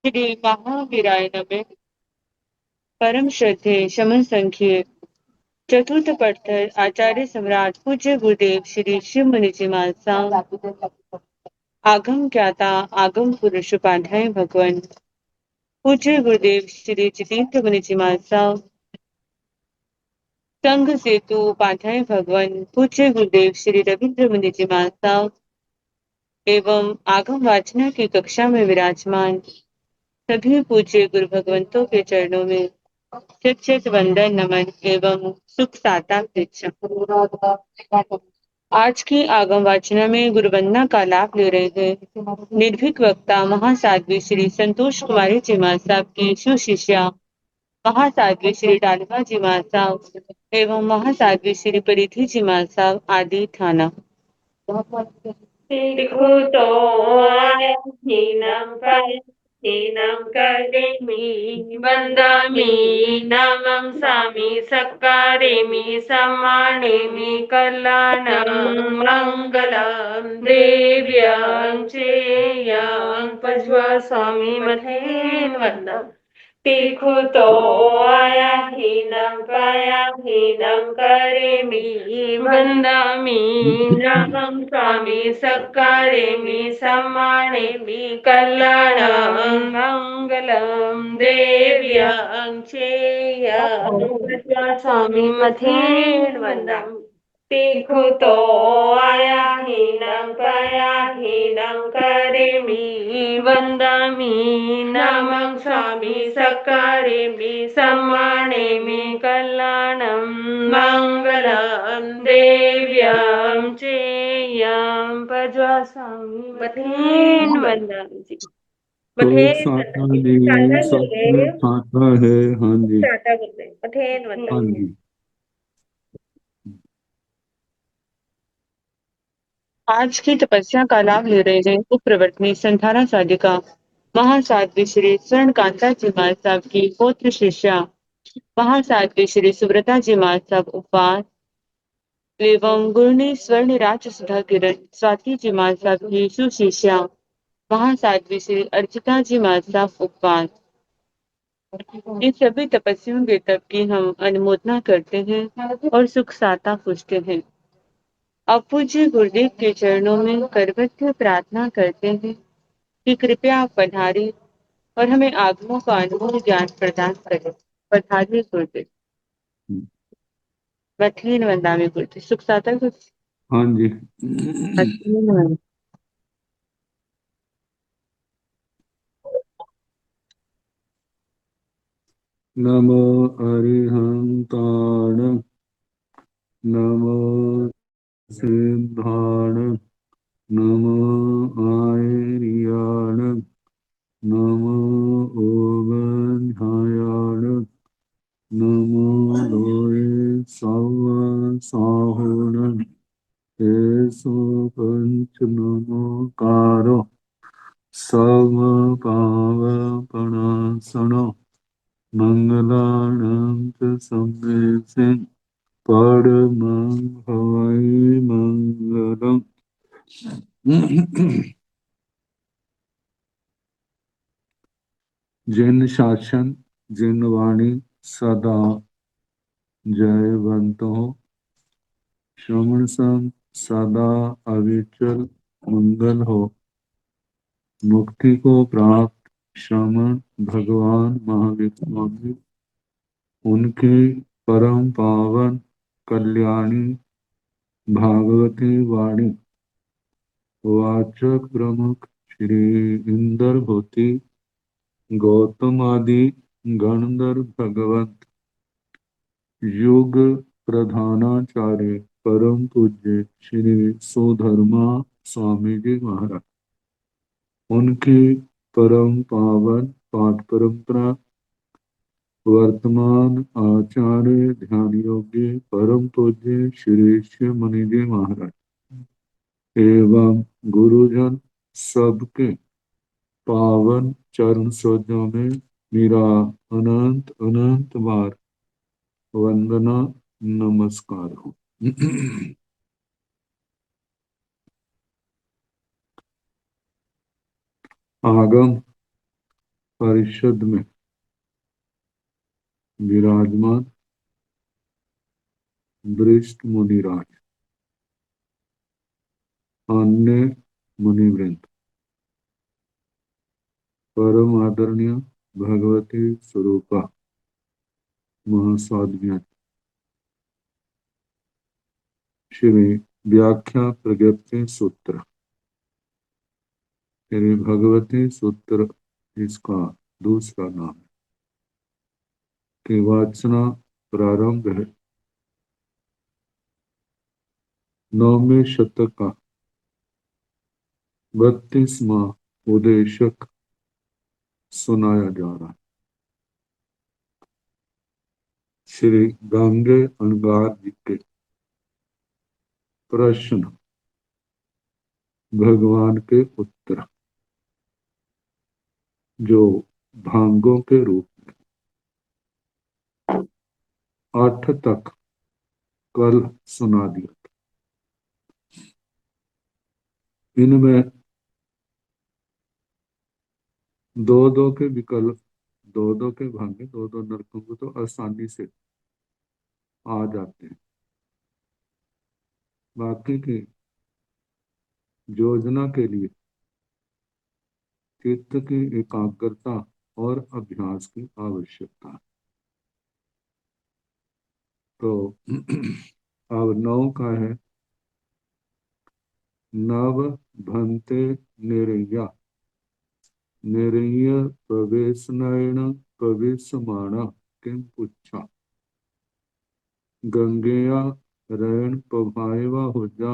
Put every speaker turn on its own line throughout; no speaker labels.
श्री महावीराय नमः। परम श्रद्धेय शमन संख्य चतुर्थ पठर आचार्य सम्राट पूज्य गुरुदेव श्री शिव मुनि जी महाराज आगम ज्ञाता आगम पुरुष उपाध्याय भगवान पूज्य गुरुदेव श्री जितेंद्र मुनि जी महाराज संघ सेतु उपाध्याय भगवान पूज्य गुरुदेव श्री रविंद्र मुनि जी महाराज एवं आगम वाचना की कक्षा में विराजमान सभी पूज्य गुरु भगवंतों के चरणों में चित चित वंदन नमन एवं सुख साता पृच्छा। आज की आगम वाचना में गुरु वंदना का लाभ ले रहे हैं निर्भीक वक्ता महासाध्वी श्री संतोष कुमारी जी महाराज साहब की सुशिष्या महासाध्वी श्री डालिमा जी महाराज साहब एवं महासाध्वी श्री परिधि जी महाराज साहब आदि थाना।
देखो तो आया हीनम कर हीनम करेमि वंदामि नमं सामि सक्कारेमि सम्मानेमि कल्याणं मंगलं देव्यं चेयं पज्वासामि मथेन वंदम् देखो तो आया हीनम करेमि वंदामि नमं स्वामी सक्कारेमि सम्मानेमि कल्याणं मंगलं देव्यं चेयं स्वामी मथेन वंदम् देखो तो आया हीनम करेमि वंदामि नमं स्वामी सक्कारेमि सम्मानेमि कल्याणं मंगलं देव्यं चेयं पज्वासामि मथेन वंदामि जी।
तो
मथेन
साता
वंदामि
जी
साता गुरुदेव
साता है। हाँ जी,
साता गुरुदेव मथेन
हाँ
वंदामि।
जी।
आज की तपस्या का लाभ ले रहे हैं उपप्रवर्तनी संधारा साधिका महासाध्वी श्री स्वर्ण कांता जी महाराज साहब की पौत्र शिष्या महासाध्वी श्री सुव्रता जी महाराज साहब उपवास एवं गुरुनी स्वर्ण राज सुधा किरण स्वाति जी महाराज साहब की सुशिष्या महासाध्वी श्री अर्चिता जी महाराज साहब उपवास। इन सभी तपस्वियों के तप की हम अनुमोदना करते हैं और सुख साता पूछते हैं। अब पूज्य गुरुदेव के चरणों में करवत्य प्रार्थना करते हैं कि कृपया आप पधारिए और हमें आगमों का अनुभव ज्ञान प्रदान करें। पधारिए गुरुदेव। मथीन वंदामी गुरुदेव सुख साता गुरुदेव।
हाँ जी।
मथीन वंदामी।
नमो अरिहंताण नमो सिद्धाण नमो आयर्याण नमो ओबध्यायाण नमो लोये सव साहुण तेसु पंच नमोकारो सम पावपणासनो मंगलानं च सम्मेसे परमं हवै मंगलम्। जिन शासन जिन वाणी सदा जयवंत हो श्रवण सम सदा अविचल मंगल हो मुक्ति को प्राप्त श्रवण भगवान महावीर स्वामी उनकी परम पावन कल्याणी भागवती वाणी वाचक प्रमुख श्री इंदर भूति गौतम आदि गणधर भगवत युग प्रधानाचार्य परम पूज्य श्री सुधर्मा स्वामी जी महाराज उनकी परम पावन पाठ परंपरा वर्तमान आचार्य ध्यान योगी परम पूज्य श्री शिव मुनि जी महाराज एवं गुरुजन सबके पावन चरण सरोजों में मेरा अनंत अनंत बार वंदना नमस्कार हो। आगम परिषद में विराजमान वरिष्ठ मुनिराज, अन्य मुनिवृंद, परम आदरणीय भगवती स्वरूपा महासाध्वी, श्री व्याख्या प्रज्ञप्ति सूत्र। श्री भगवती सूत्र इसका दूसरा नाम है कि वाचना प्रारंभ है 9वें शतक का 32वां उद्देशक सुनाया जा रहा है। श्री गांगे अणगार जी के प्रश्न, भगवान के उत्तर, जो भांगों के रूप में 8 तक कल सुना दिया था। इनमें दो के विकल्प, दो के भांगे, दो नरकों को तो आसानी से आ जाते हैं। बाकी की योजना के लिए चित्त की एकाग्रता और अभ्यास की आवश्यकता है। तो अब 9 का है नव भंते निरय्या निरय्य प्रवेशनयन प्रवेशमाण किम पुच्छा गंगेया रैन पभाएवा हो जा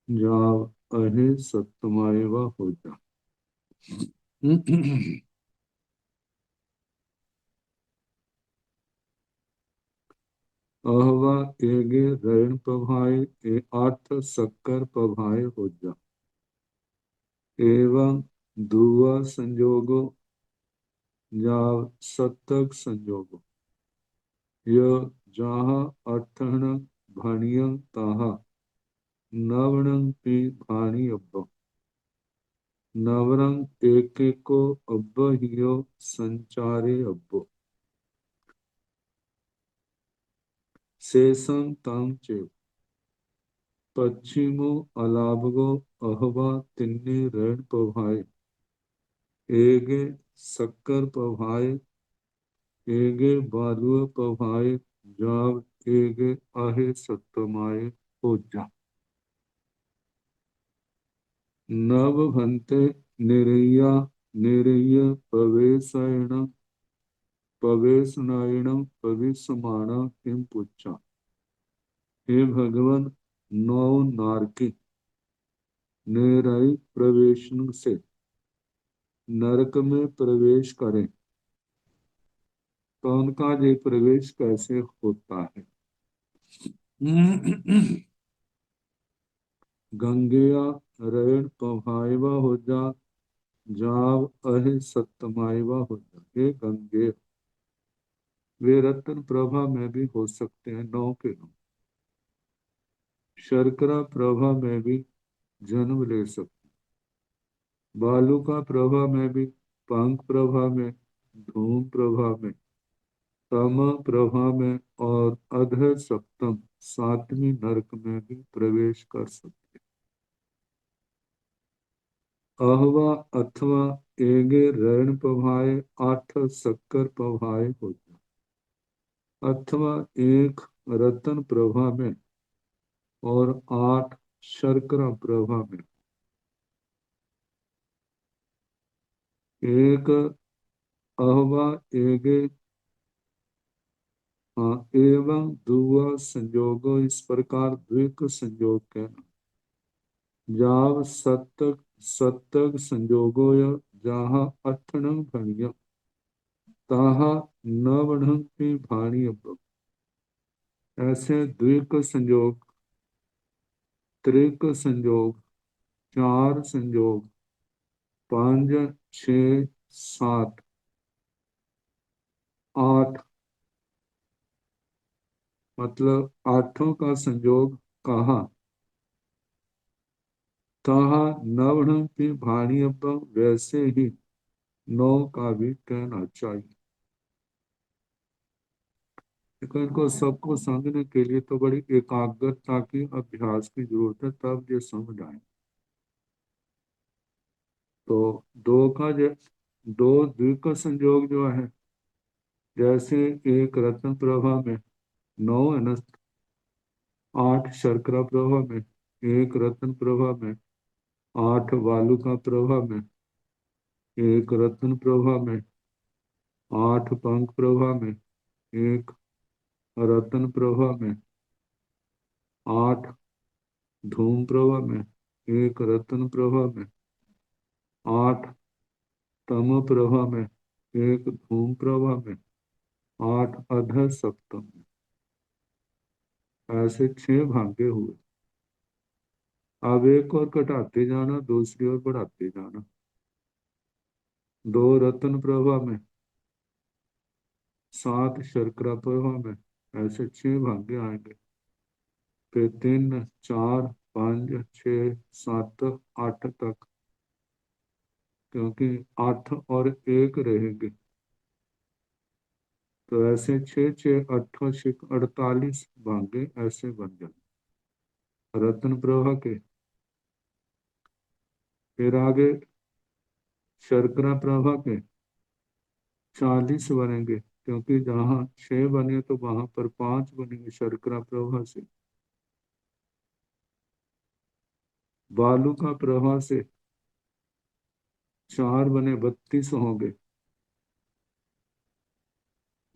जाव अहे सत्यमाएवा हो जा। अहवा एगे रैन पभाए ए 8 शक्कर पभाए हो जा एवं दुआ संजोगो जाव सतक संजोगो य जहाँ अर्थन भाणियं ताहा नवणं पी भाणी अब्ब नवरंग एक को अब्ब हियो संचारे अब्बो शेषं तां चेव पश्चिमो अलाभगो अहवा तिन्ने रण पभाए एगे शक्कर पभाए एगे बालुअ पभाए जाव एगे आहे सत्तमाए हो जा। नव भंते निरय्या निरय्य प्रवेशयण प्रवेशनायण प्रवेशमाण किम पुच्छा। हे भगवान, 9 नारकी निरय प्रवेशन से नरक में प्रवेश करें तो उनका ये प्रवेश कैसे होता है। गंगेया रण पभाएवा हो जा जाव अहे सत्यमाएवा हो जा। हे गंगे, वे रत्न प्रभा में भी हो सकते हैं 9 के 9, शर्करा प्रभा में भी जन्म ले सकते, बालू का प्रभा में भी, पंख प्रभा में, धूम प्रभा में, तम प्रभा में और अध सप्तम 7वीं नरक में भी प्रवेश कर सकते। अहवा अथवा एगे रण पभाए 8 शक्कर पभाए हो जा, अथवा एक रतन प्रभा में और 8 शर्करा प्रभा में, एक अहवा एगे एवं दुआ संजोगो, इस प्रकार द्विक संयोग कहना। जाव सतक सतक संजोगो जहाँ अठणं भणिय ताहा नवणं की भाणी अब। ऐसे द्विक संयोग, त्रिक संयोग, 4 संयोग, 5, 6, 7, 8, मतलब 8 का संयोग कहा। तहा नवणं की भाणी अब, वैसे ही 9 का भी कहना चाहिए। लेकिन इनको सबको समझने के लिए तो बड़ी एकाग्रता की अभ्यास की जरूरत है, तब ये समझ आए। तो दो का जो दो द्विक संयोग जो है, जैसे एक रत्न प्रभा में 9 है ना, 8 शर्करा प्रभा में, एक रत्न प्रभा में 8 वालुका प्रभा में, एक रत्न प्रभा में 8 पंख प्रभा में, एक रत्न प्रभा में 8 धूम प्रभा में, एक रत्न प्रभा में 8 तम प्रभा में, एक धूम प्रभा में 8 अध सप्तम में। ऐसे 6 भागे हुए। अब एक और घटाते जाना, दूसरी ओर बढ़ाते जाना। 2 रत्न प्रभा में, 7 शर्करा प्रभा में, ऐसे 6 भागे आएंगे। फिर 3 4 5 6 7 8 तक, क्योंकि 8 और 1 रहेंगे। तो ऐसे 6 6 8 48 भागे ऐसे बन जाए रत्न प्रभा के। फिर आगे शर्करा प्रभा के 40 बनेंगे, क्योंकि जहाँ 6 बने तो वहां पर 5 बनेंगे शर्करा प्रभा से। बालू का प्रभा से 4 बने 32 होंगे।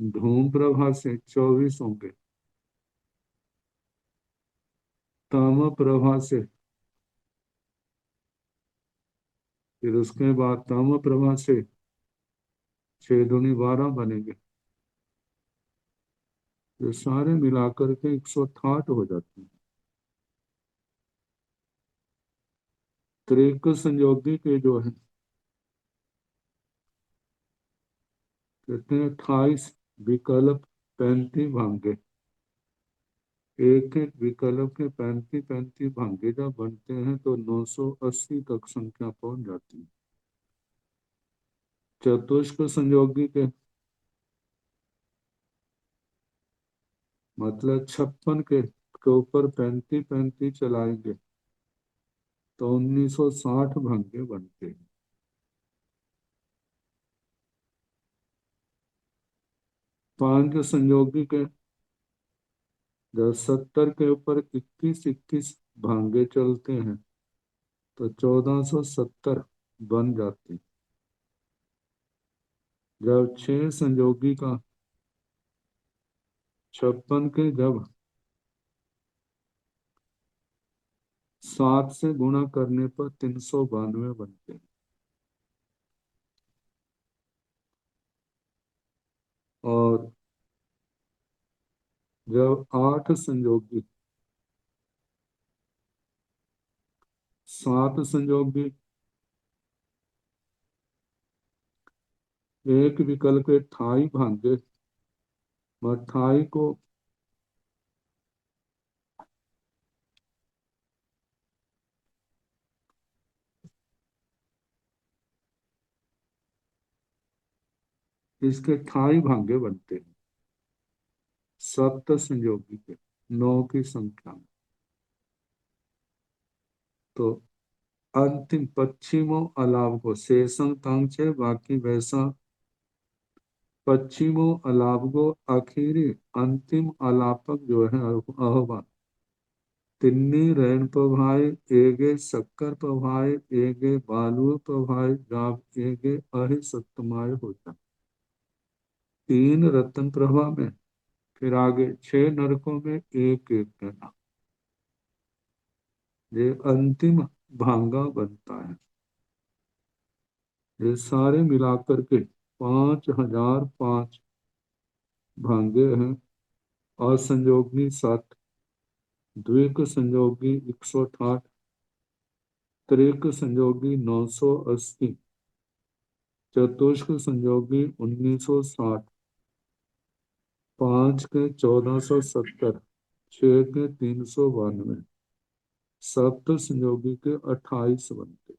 धूम प्रभा से 24 होंगे। ताम प्रभा से, फिर उसके बाद ताम प्रभा से 6 दूनी 12 बनेंगे। ये सारे मिलाकर के 168 हो जाते हैं। त्रिक संयोगी के जो है, कहते हैं 28 विकल्प 35 भांगे। एक एक विकल्प के 35 35 भांगे जब बनते हैं तो 980 तक संख्या पहुंच जाती है। चतुष्क संयोगी मतलब 56 के ऊपर 35 35 चलाएंगे तो 1960 भांगे बनते हैं। 5 संयोगी के जब 70 के ऊपर 21 21 भांगे चलते हैं तो 1470 बन जाती। जब 6 संयोगी का 56 के जब 7 से गुणा करने पर 392 बनते हैं। और जब 8 संयोगी 7 संयोगी एक विकल्प के 28 भांगे, 28 को इसके 28 भांगे बनते हैं। 7 संयोगी के 9 की संख्या में। तो अंतिम पश्चिमों अलाव को शेषम तंग छे, बाकी वैसा पश्चिमों अलाव को आखिरी अंतिम अलापक जो है अहवा तिन्नी रैन प्रभाए एगे शक्कर प्रभाए एगे बालू प्रभाए जाब एगे अहि सत्तमाय होता। 3 रत्न प्रभा में, फिर आगे 6 नरकों में एक एक कहना, ये अंतिम भांगा बनता है। ये सारे मिलाकर के 5005 भांगे हैं। असंयोगी 7, द्विक संयोगी 168, त्रिक संयोगी 980, चतुष्क संयोगी 1960, 5 के 1470, 6 के 392, सप्त संयोगी के 28 बनते।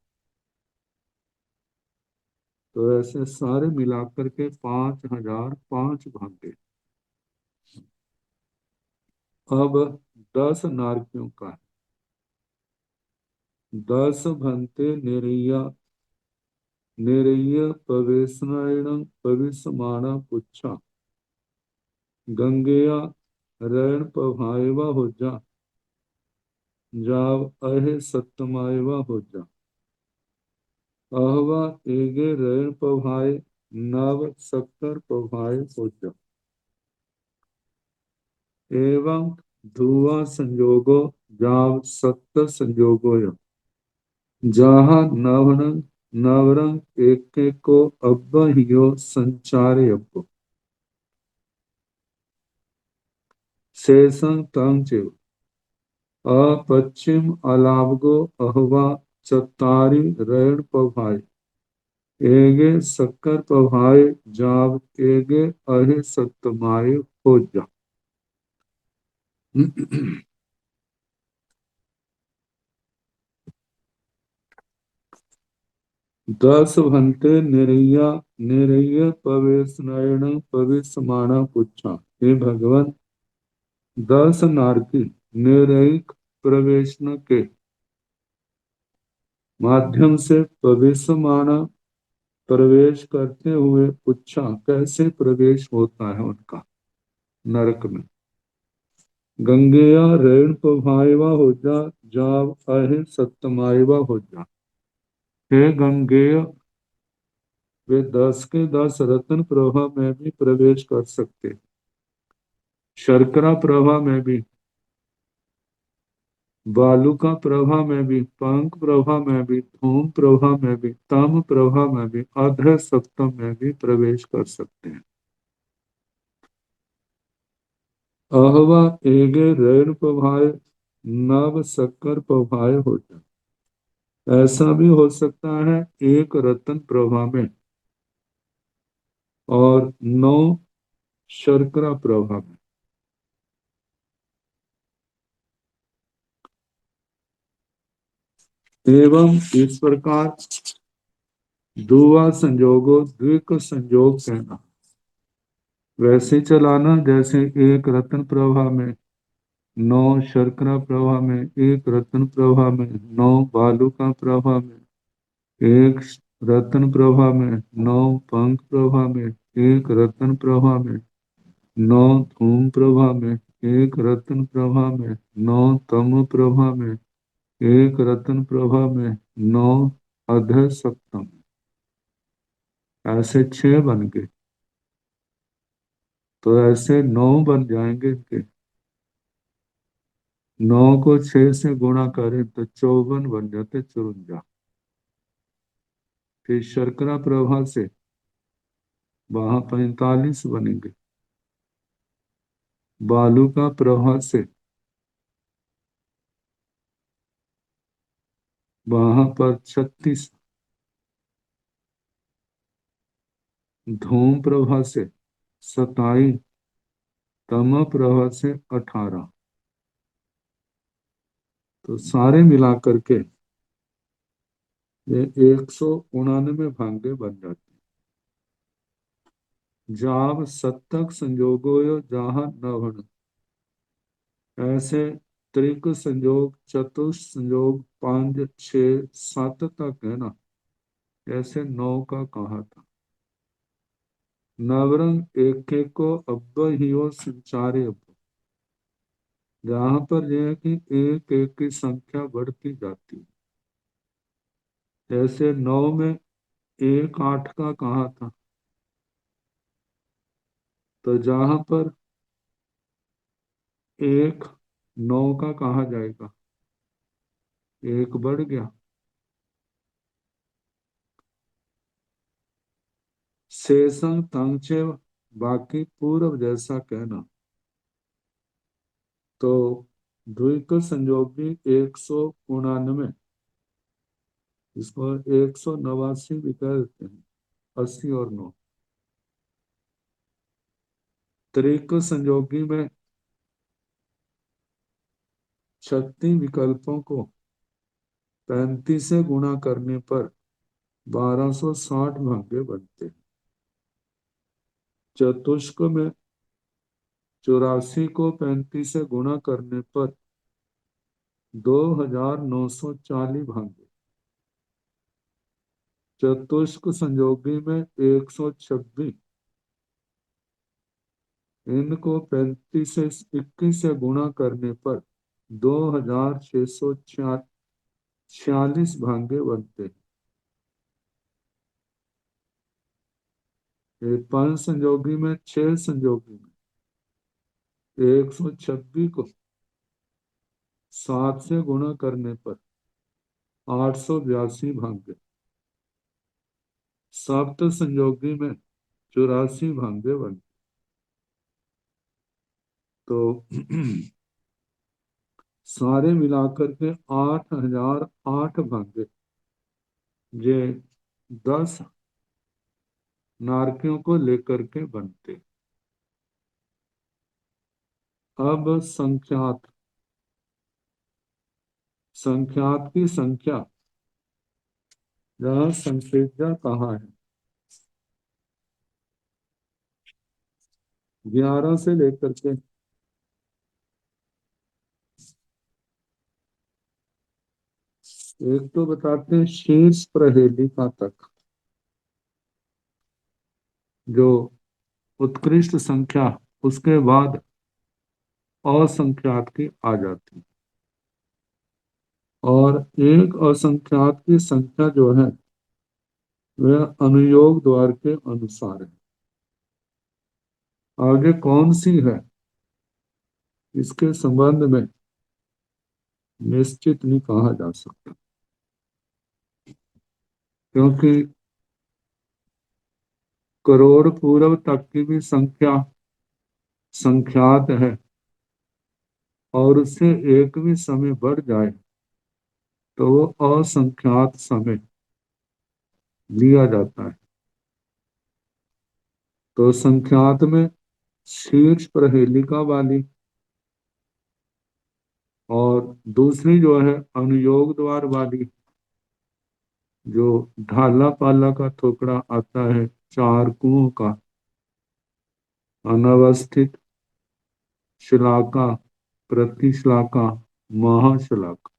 तो ऐसे सारे मिलाकर के 5005 भांगे। अब 10 नारकियों का है। 10 भंते निरैया निरैय पवेशनायण पविसमाणा पुच्छा गंगेया रैण पभायवा हो जा जाव अहे सत्यमायवा हो जा अहवा एगे रैण पभाय नव शक्कर पभाय हो जा एवं धुआ संयोगो जाव सत्य संयोगो य जहाँ नवरंग नवरंग एक को अब्ब हियो संचारे अब्ब शेषं तंचिव अपश्चिम अलावगो अहवा चतारी रैण पभाय एगे शक्कर पभाय जाव एगे अहे सत्यमाय हो जा। 10 भंते निरैया निरैय पवेशनायण पविसमाणा पुच्छा। हे भगवान, 10 नारकी निरैक प्रवेशन के माध्यम से पविसमाणा प्रवेश करते हुए पुच्छा कैसे प्रवेश होता है उनका नरक में। गंगेया रेण पभायवा हो जा जाव अहे सत्यमायवा हो जा। हे गंगेय, वे 10 के 10 रत्न प्रभा में भी प्रवेश कर सकते, शर्करा प्रभा में भी, बालुका प्रभा में भी, पंख प्रभा में भी, धूम प्रभा में भी, तम प्रभा में भी, अध सप्तम में भी प्रवेश कर सकते हैं। अहवा एगे रैण पभाय नव शक्कर पभाय हो जाए। ऐसा भी हो सकता है एक रत्न प्रभा में और 9 शर्करा प्रभा में। एवं इस प्रकार दुआ संजोगो द्विक संजोग कहना, वैसे चलाना जैसे एक रत्न प्रभा में 9 शर्करा प्रभा में, एक रत्न प्रभा में 9 बालुका प्रभा में, एक रत्न प्रभा में 9 पंख प्रभा में, एक रत्न प्रभा में 9 धूम प्रभा में, एक रत्न प्रभा में 9 तम प्रभा में, एक रत्न प्रभा में 9 अध सप्तम। ऐसे 6 बन गए, तो ऐसे 9 बन जाएंगे इनके। 9 को 6 से गुणा करें तो 54 बन जाते, 54। फिर शर्करा प्रभा से वहां 45 बनेंगे, बालू का प्रभा से वहां पर 36, धूम प्रभा से 27, तम प्रभा से 18। तो सारे मिलाकर के ये 199 भांगे बन जाते हैं। जाव सत्तक संजोगो जहां नवण, ऐसे त्रिक संयोग, चतुष संयोग, 5 6 7 तक है ना, ऐसे 9 का कहा था। नवरंग एक एक को अब्ब हियो संचारे अब्ब, जहां पर यह है कि एक एक की संख्या बढ़ती जाती है। जैसे 9 में 1 8 का कहा था, तो जहां पर 1 9 का कहा जाएगा, 1 बढ़ गया। शेषं तंचे, बाकी पूर्व जैसा कहना। तो द्विक संयोग भी 199, इसको 189 भी कह देते हैं, 80 और 9। त्रिक संयोगी में 36 विकल्पों को 35 से गुणा करने पर 1260 भागे बनते हैं। चतुष्क में 84 को 35 से गुणा करने पर 2940 भागे। चतुष्क संयोगी में 126, इनको 35 से 21 से गुणा करने पर 2646 भागे बनते हैं। ये 5 संयोगी में 6 संयोगी में 126 को 7 से गुणा करने पर 882 भागे। सप्त संयोगी में 84 भागे बनते। तो सारे मिलाकर के 8008 भागे ये 10 नारकियों को लेकर के बनते। अब संख्यात की संख्या जहाँ संख्या कहाँ है, 11 से लेकर के 1 तो बताते हैं शीर्ष प्रहेलिका तक, जो उत्कृष्ट संख्या, उसके बाद असंख्यात की आ जाती है। और एक असंख्यात की संख्या जो है वह अनुयोग द्वार के अनुसार है। आगे कौन सी है इसके संबंध में निश्चित नहीं कहा जा सकता, क्योंकि करोड़ पूर्व तक की भी संख्या संख्यात है और उससे एक भी समय बढ़ जाए तो वो असंख्यात समय लिया जाता है। तो संख्यात में शीर्ष प्रहेलिका वाली और दूसरी जो है अनुयोग द्वार वाली, जो ढाला पाला का थोकड़ा आता है, 4 कुओं का, अनवस्थित, शिलाका, प्रतिशिलाका, महाशिलाका,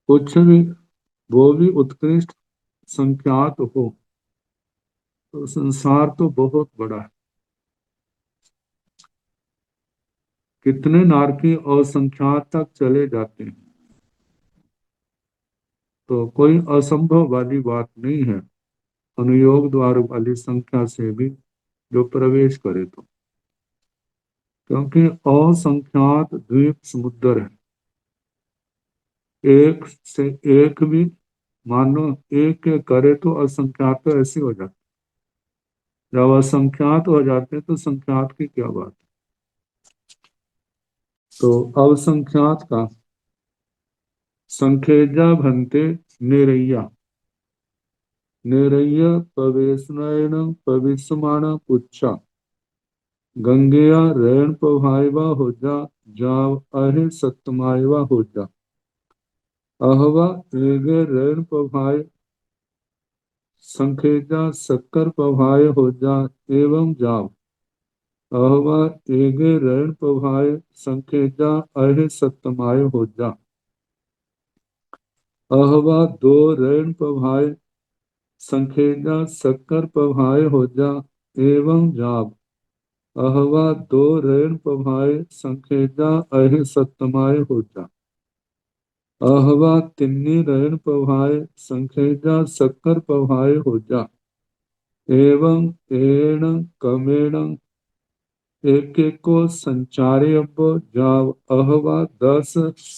कुछ भी वो भी उत्कृष्ट संख्यात हो तो संसार तो बहुत बड़ा है। कितने नारकी और संख्यात तक चले जाते हैं, तो कोई असंभव वाली बात नहीं है अनुयोग द्वार वाली संख्या से भी जो प्रवेश करे तो, क्योंकि असंख्यात द्वीप समुद्र है। एक से एक भी मानो एक के करे तो असंख्यात तो ऐसे हो जाते, जब असंख्यात हो जाते तो संख्यात की क्या बात। तो अवसंख्यात का संखेजा भंते निरैया, निरैया पवेशनयन पविस्मान पुच्छा, गंगेया रैन पभायवा हो जा, जाव अहे सतमायवा हो जा, अहवा एगे रैन पभाय संखेजा शक्कर पभाय हो जा, एवं जाव अहवा एगे रैन पभाय संखेजा अहे सतमाय हो जा, अहवा दो रैन पभाय संखेजा शक्कर पभाय हो जा, एवं जाव अहवा दो रैन पभाय संखेजा अहे सतमाय हो जा, अहवा तिन्नी रैन पभाय संखेजा शक्कर पभाय हो जा, एवं एण कमेण एक एक को संचारे अब जाव अहवा 10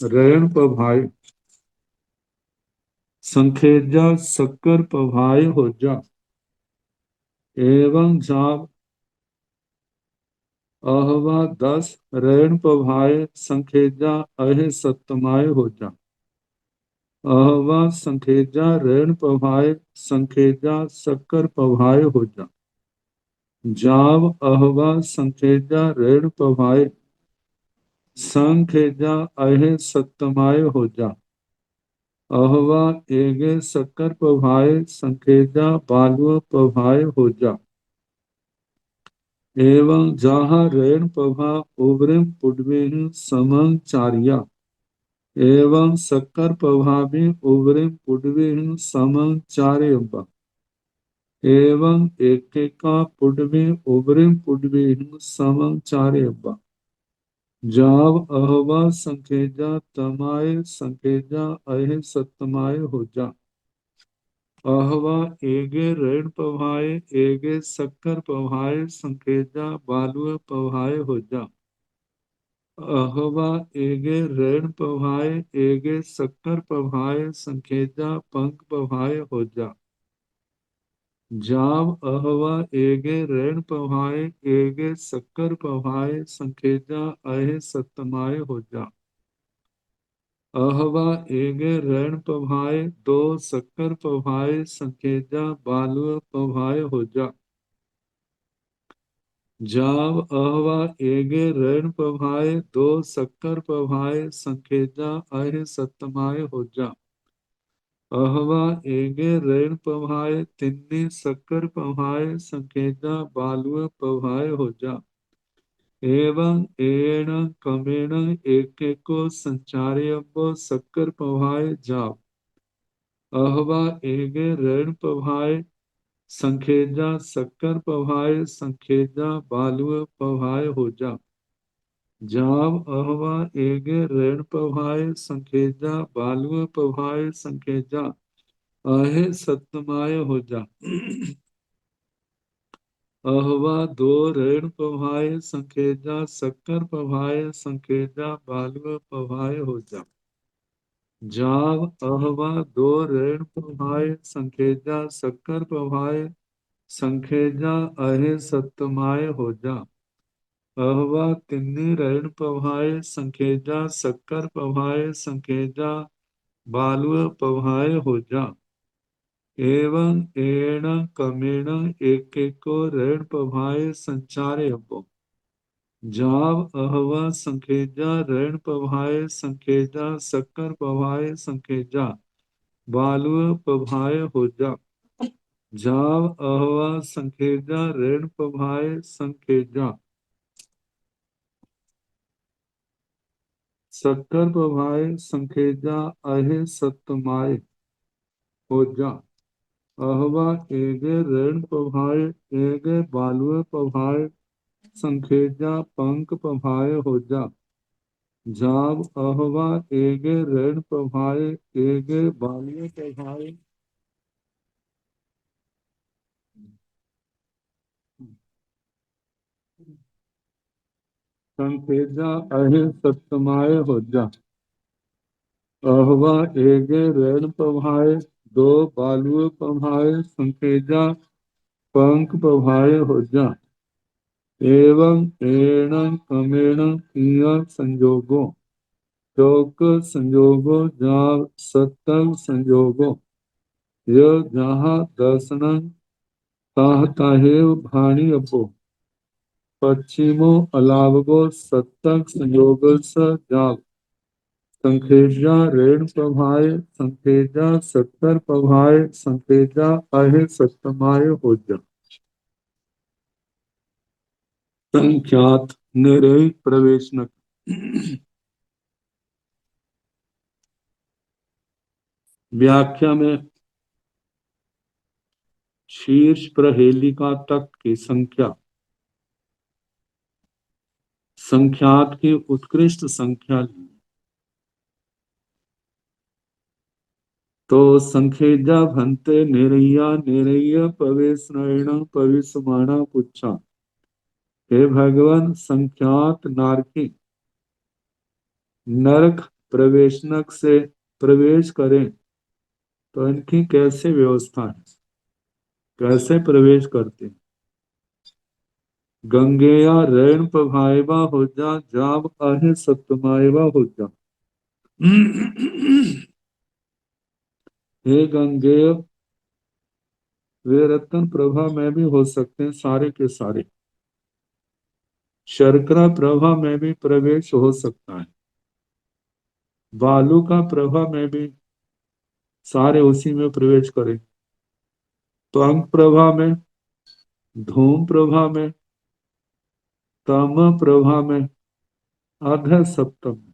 रैन पभाय संखेजा शक्कर पभाय हो जा, एवं जाव अहवा 10 रैन पभाय संखेजा अहे सतमाय हो जा, अहवा संखेजा रैन पभाय संखेजा शक्कर पभाय हो जा, जाव अहवा संखेजा रैन पभाय संखेजा अहे सतमाय हो जा, अहवा एगे शक्कर पभाए संखेजा बालुअ पभाए हो जा। एवं जहाँ रेण पभा उग्रिम पुडवेहि समं चार्या। एवं शक्कर पभावि उग्रिम पुडवेहि समं चार्यवा। एवं एकेका पुडवे उग्रिम पुडवेहि समं चार्यवा। जाव अहवा संखेजा तमाय संखेजा अहे सतमाय हो जा। अहवा एगे ऋण पभाए एगे शक्कर पभाए संखेजा बालुअ पभाए हो जा। अहवा एगे ऋण पभाए एगे शक्कर पभाए संखेजा पंख पभाए हो जा। जाव अहवा एगे ऋण पभाए एगे शक्कर पभाए संखेजा अहे सतमाय हो जा। अहवा एगे ऋण पभाए दो शक्कर पभाए संखेजा बालुअ पभाए हो जा। जाव अहवा एगे ऋण पभाए दो शक्कर पभाए संखेजा अहे सतमाय हो जा। अहवा एगे ऋण पभाए तिन्नी शक्कर पभाए संखेजा बालुअ पभाए हो जा। एवं एण कमेण एक को संचार्य शक्कर पभाए जाव। अहवा एगे ऋण पभाए संखेजा शक्कर पभाए संखेजा बालुअ पभाए हो जा। जाव अहवा एगे ऋण पभाए संखेजा बालुअ पभाए संखेजा अहे सतमाय हो जा। अहवा दो ऋण पभाए संखेजा शक्कर पभाए संखेजा बालुअ पभाए हो जा। जाव अहवा दो ऋण पभाए संखेजा शक्कर पभाए संखेजा अहे सतमाय हो जा। अहवा तिन्नी ऋण पभाए संखेजा शक्कर पभाए संखेजा बालुअ पभाए हो जा। एवं एण कमेण एक को ऋण पभाए संचारे अब्बो। जाव अहवा संखेजा ऋण पभाए संखेजा शक्कर पभाए संखेजा बालुअ पभाए हो जा। जाव अहवा संखेजा ऋण पभाए संखेजा शक्कर पभाए संखेजा अहे सतमाय हो जा। अहवा एगे ऋण पभाए एगे बालुअ पभाए संखेजा पंख पभाए हो जा। जाव अहवा एगे ऋण पभाए एगे बालुअ पभाए संखेजा अहे सतमाय हो जा। अहवा एगे ऋण पभाए दो बालुअ पभाए संखेजा पंख पभाए हो जा। एवं एण कमेण किया संजोगो चौक संजोगो जाव सत्तंग संजोगो य जहाँ दर्शन ताह ताहेव भाणी अपो। पश्चिमो अलावगो सत्तंग संयोग स जाव। संखेजा ऋण पभाए संखेजा सत्तर पभाए संखेजा अहे सत्तमाय हो जा। संख्यात निरय प्रवेशनक। व्याख्या में शीर्ष प्रहेलिका तक की संख्या संख्यात की उत्कृष्ट संख्या ली। तो संखेजा भंते निरैया निरैया पवेशनैण पविसमाणा पुच्छा। हे भगवान संख्यात नारकी नरक प्रवेशनक से प्रवेश करें तो इनकी कैसे व्यवस्था है, कैसे प्रवेश करते हैं। गंगेया ऋण पभाएवा हो जा जाब अहे सत्यमाएवा हो जा। हे गंगेय वे रत्न प्रभा में भी हो सकते हैं सारे के सारे। शर्करा प्रभा में भी प्रवेश हो सकता है। बालू का प्रभा में भी सारे उसी में प्रवेश करें। पंख प्रभा में, धूम प्रभा में, तम प्रभा में, अध सप्तम में,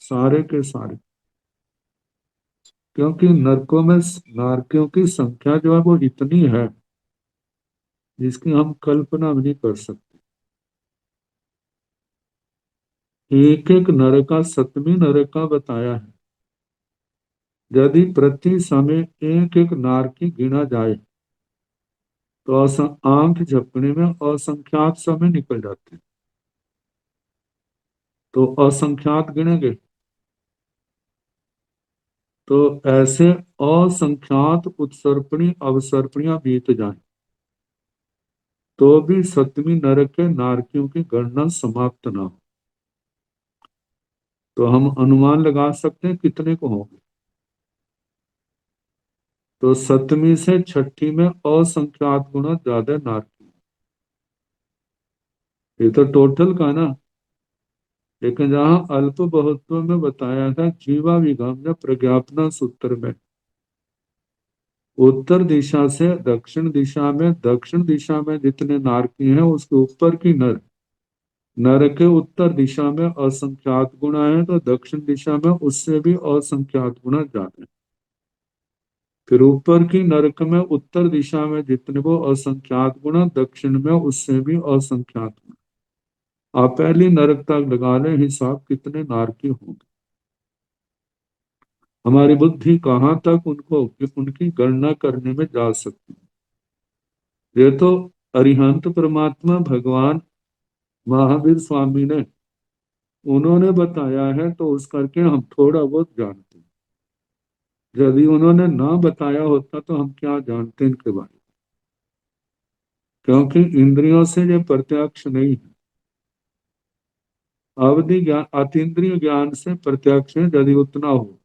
सारे के सारे। क्योंकि नरकों में नारकियों की संख्या जो है वो इतनी है जिसकी हम कल्पना भी नहीं कर सकते। एक एक नरक का, सतवीं नरक का बताया है। यदि प्रति समय एक एक नारकी गिना जाए तो आंख झपकने में असंख्यात समय निकल जाते हैं। तो असंख्यात गिनेंगे तो ऐसे असंख्यात उत्सर्पणी अवसर्पणियां बीत जाएं तो भी सतवीं नरक के नारकियों की गणना समाप्त ना हो। तो हम अनुमान लगा सकते हैं कितने को होंगे। तो सतवीं से छठी में असंख्यात गुना ज्यादा नारकी। ये तो टोटल का ना। लेकिन जहां अल्प बहुत्व में बताया था जीवा विगम प्रज्ञापना सूत्र में, उत्तर दिशा से दक्षिण दिशा में जितने नारकी हैं उसके ऊपर की नर, नर के उत्तर दिशा में असंख्यात गुना है तो दक्षिण दिशा में उससे भी असंख्यात गुना ज्यादा है। फिर ऊपर की नरक में उत्तर दिशा में जितने वो असंख्यात गुना, दक्षिण में उससे भी असंख्यात गुना। आप पहली नरक तक लगा लें हिसाब कितने नारकी होंगे। हमारी बुद्धि कहाँ तक उनको उनकी गणना करने में जा सकती है। ये तो अरिहंत परमात्मा भगवान महावीर स्वामी ने उन्होंने बताया है तो उस करके हम थोड़ा बहुत जानते हैं। यदि उन्होंने ना बताया होता तो हम क्या जानते इनके बारे में। क्योंकि इंद्रियों से ये प्रत्यक्ष नहीं है। अवधि ज्ञान अतीन्द्रिय ज्ञान से प्रत्यक्ष है यदि उतना हो।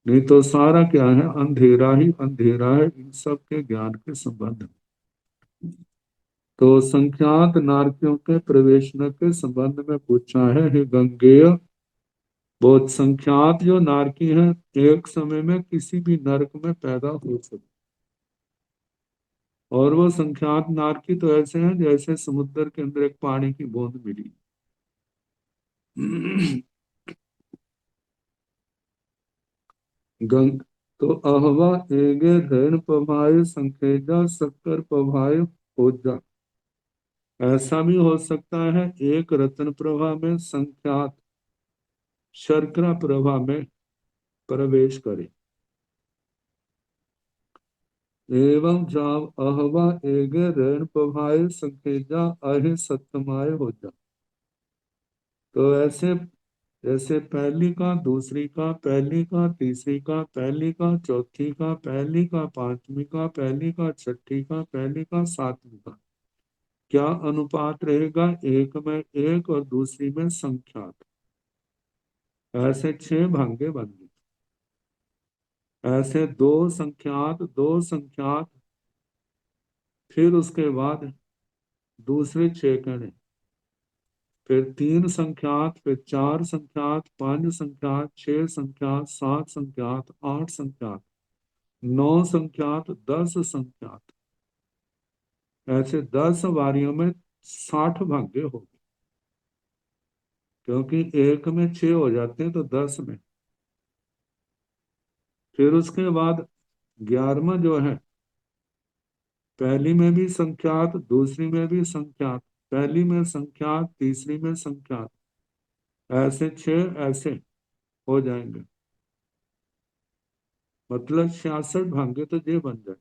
नहीं तो सारा क्या है, अंधेरा ही अंधेरा है इन सब के ज्ञान के संबंध में। तो संख्यात नारकियों के प्रवेशन के संबंध में पूछा है, हे गंगेय, बहुत संख्यात जो नारकी हैं एक समय में किसी भी नरक में पैदा हो सकते। और वो संख्यात नारकी तो ऐसे हैं जैसे समुद्र के अंदर एक पानी की बूंद मिली। गंग तो अहवा एगे धैन पभाय संखेजा शक्कर पभाय होजा। ऐसा भी हो सकता है एक रत्न प्रभा में संख्यात शर्करा प्रभा में प्रवेश करे। एवं जाव अहवा एगे ऋण पभाय संखेजा अहि सत्यमाय हो जा। तो ऐसे जैसे पहली का, दूसरी का, पहली का, तीसरी का, पहली का, चौथी का, पहली का, पांचवी का, पहली का, छठी का, पहली का, सातवीं का, क्या अनुपात रहेगा? एक में एक और दूसरी में संख्यात। ऐसे छह भांगे बन गए। ऐसे दो संख्यात, फिर उसके बाद दूसरे छह गणे, फिर तीन संख्यात, फिर चार संख्यात, पांच संख्यात, छह संख्यात, सात संख्यात, आठ संख्यात, नौ संख्यात, 10 संख्यात। ऐसे 10 वारियों में 60 भाग्य हो गए। क्योंकि एक में 6 हो जाते हैं तो 10 में। फिर उसके बाद 11वां जो है, पहली में भी संख्यात, दूसरी में भी संख्यात, पहली में संख्यात, तीसरी में संख्यात, ऐसे 6 ऐसे हो जाएंगे। मतलब 66 भाग्य तो ये बन जाए।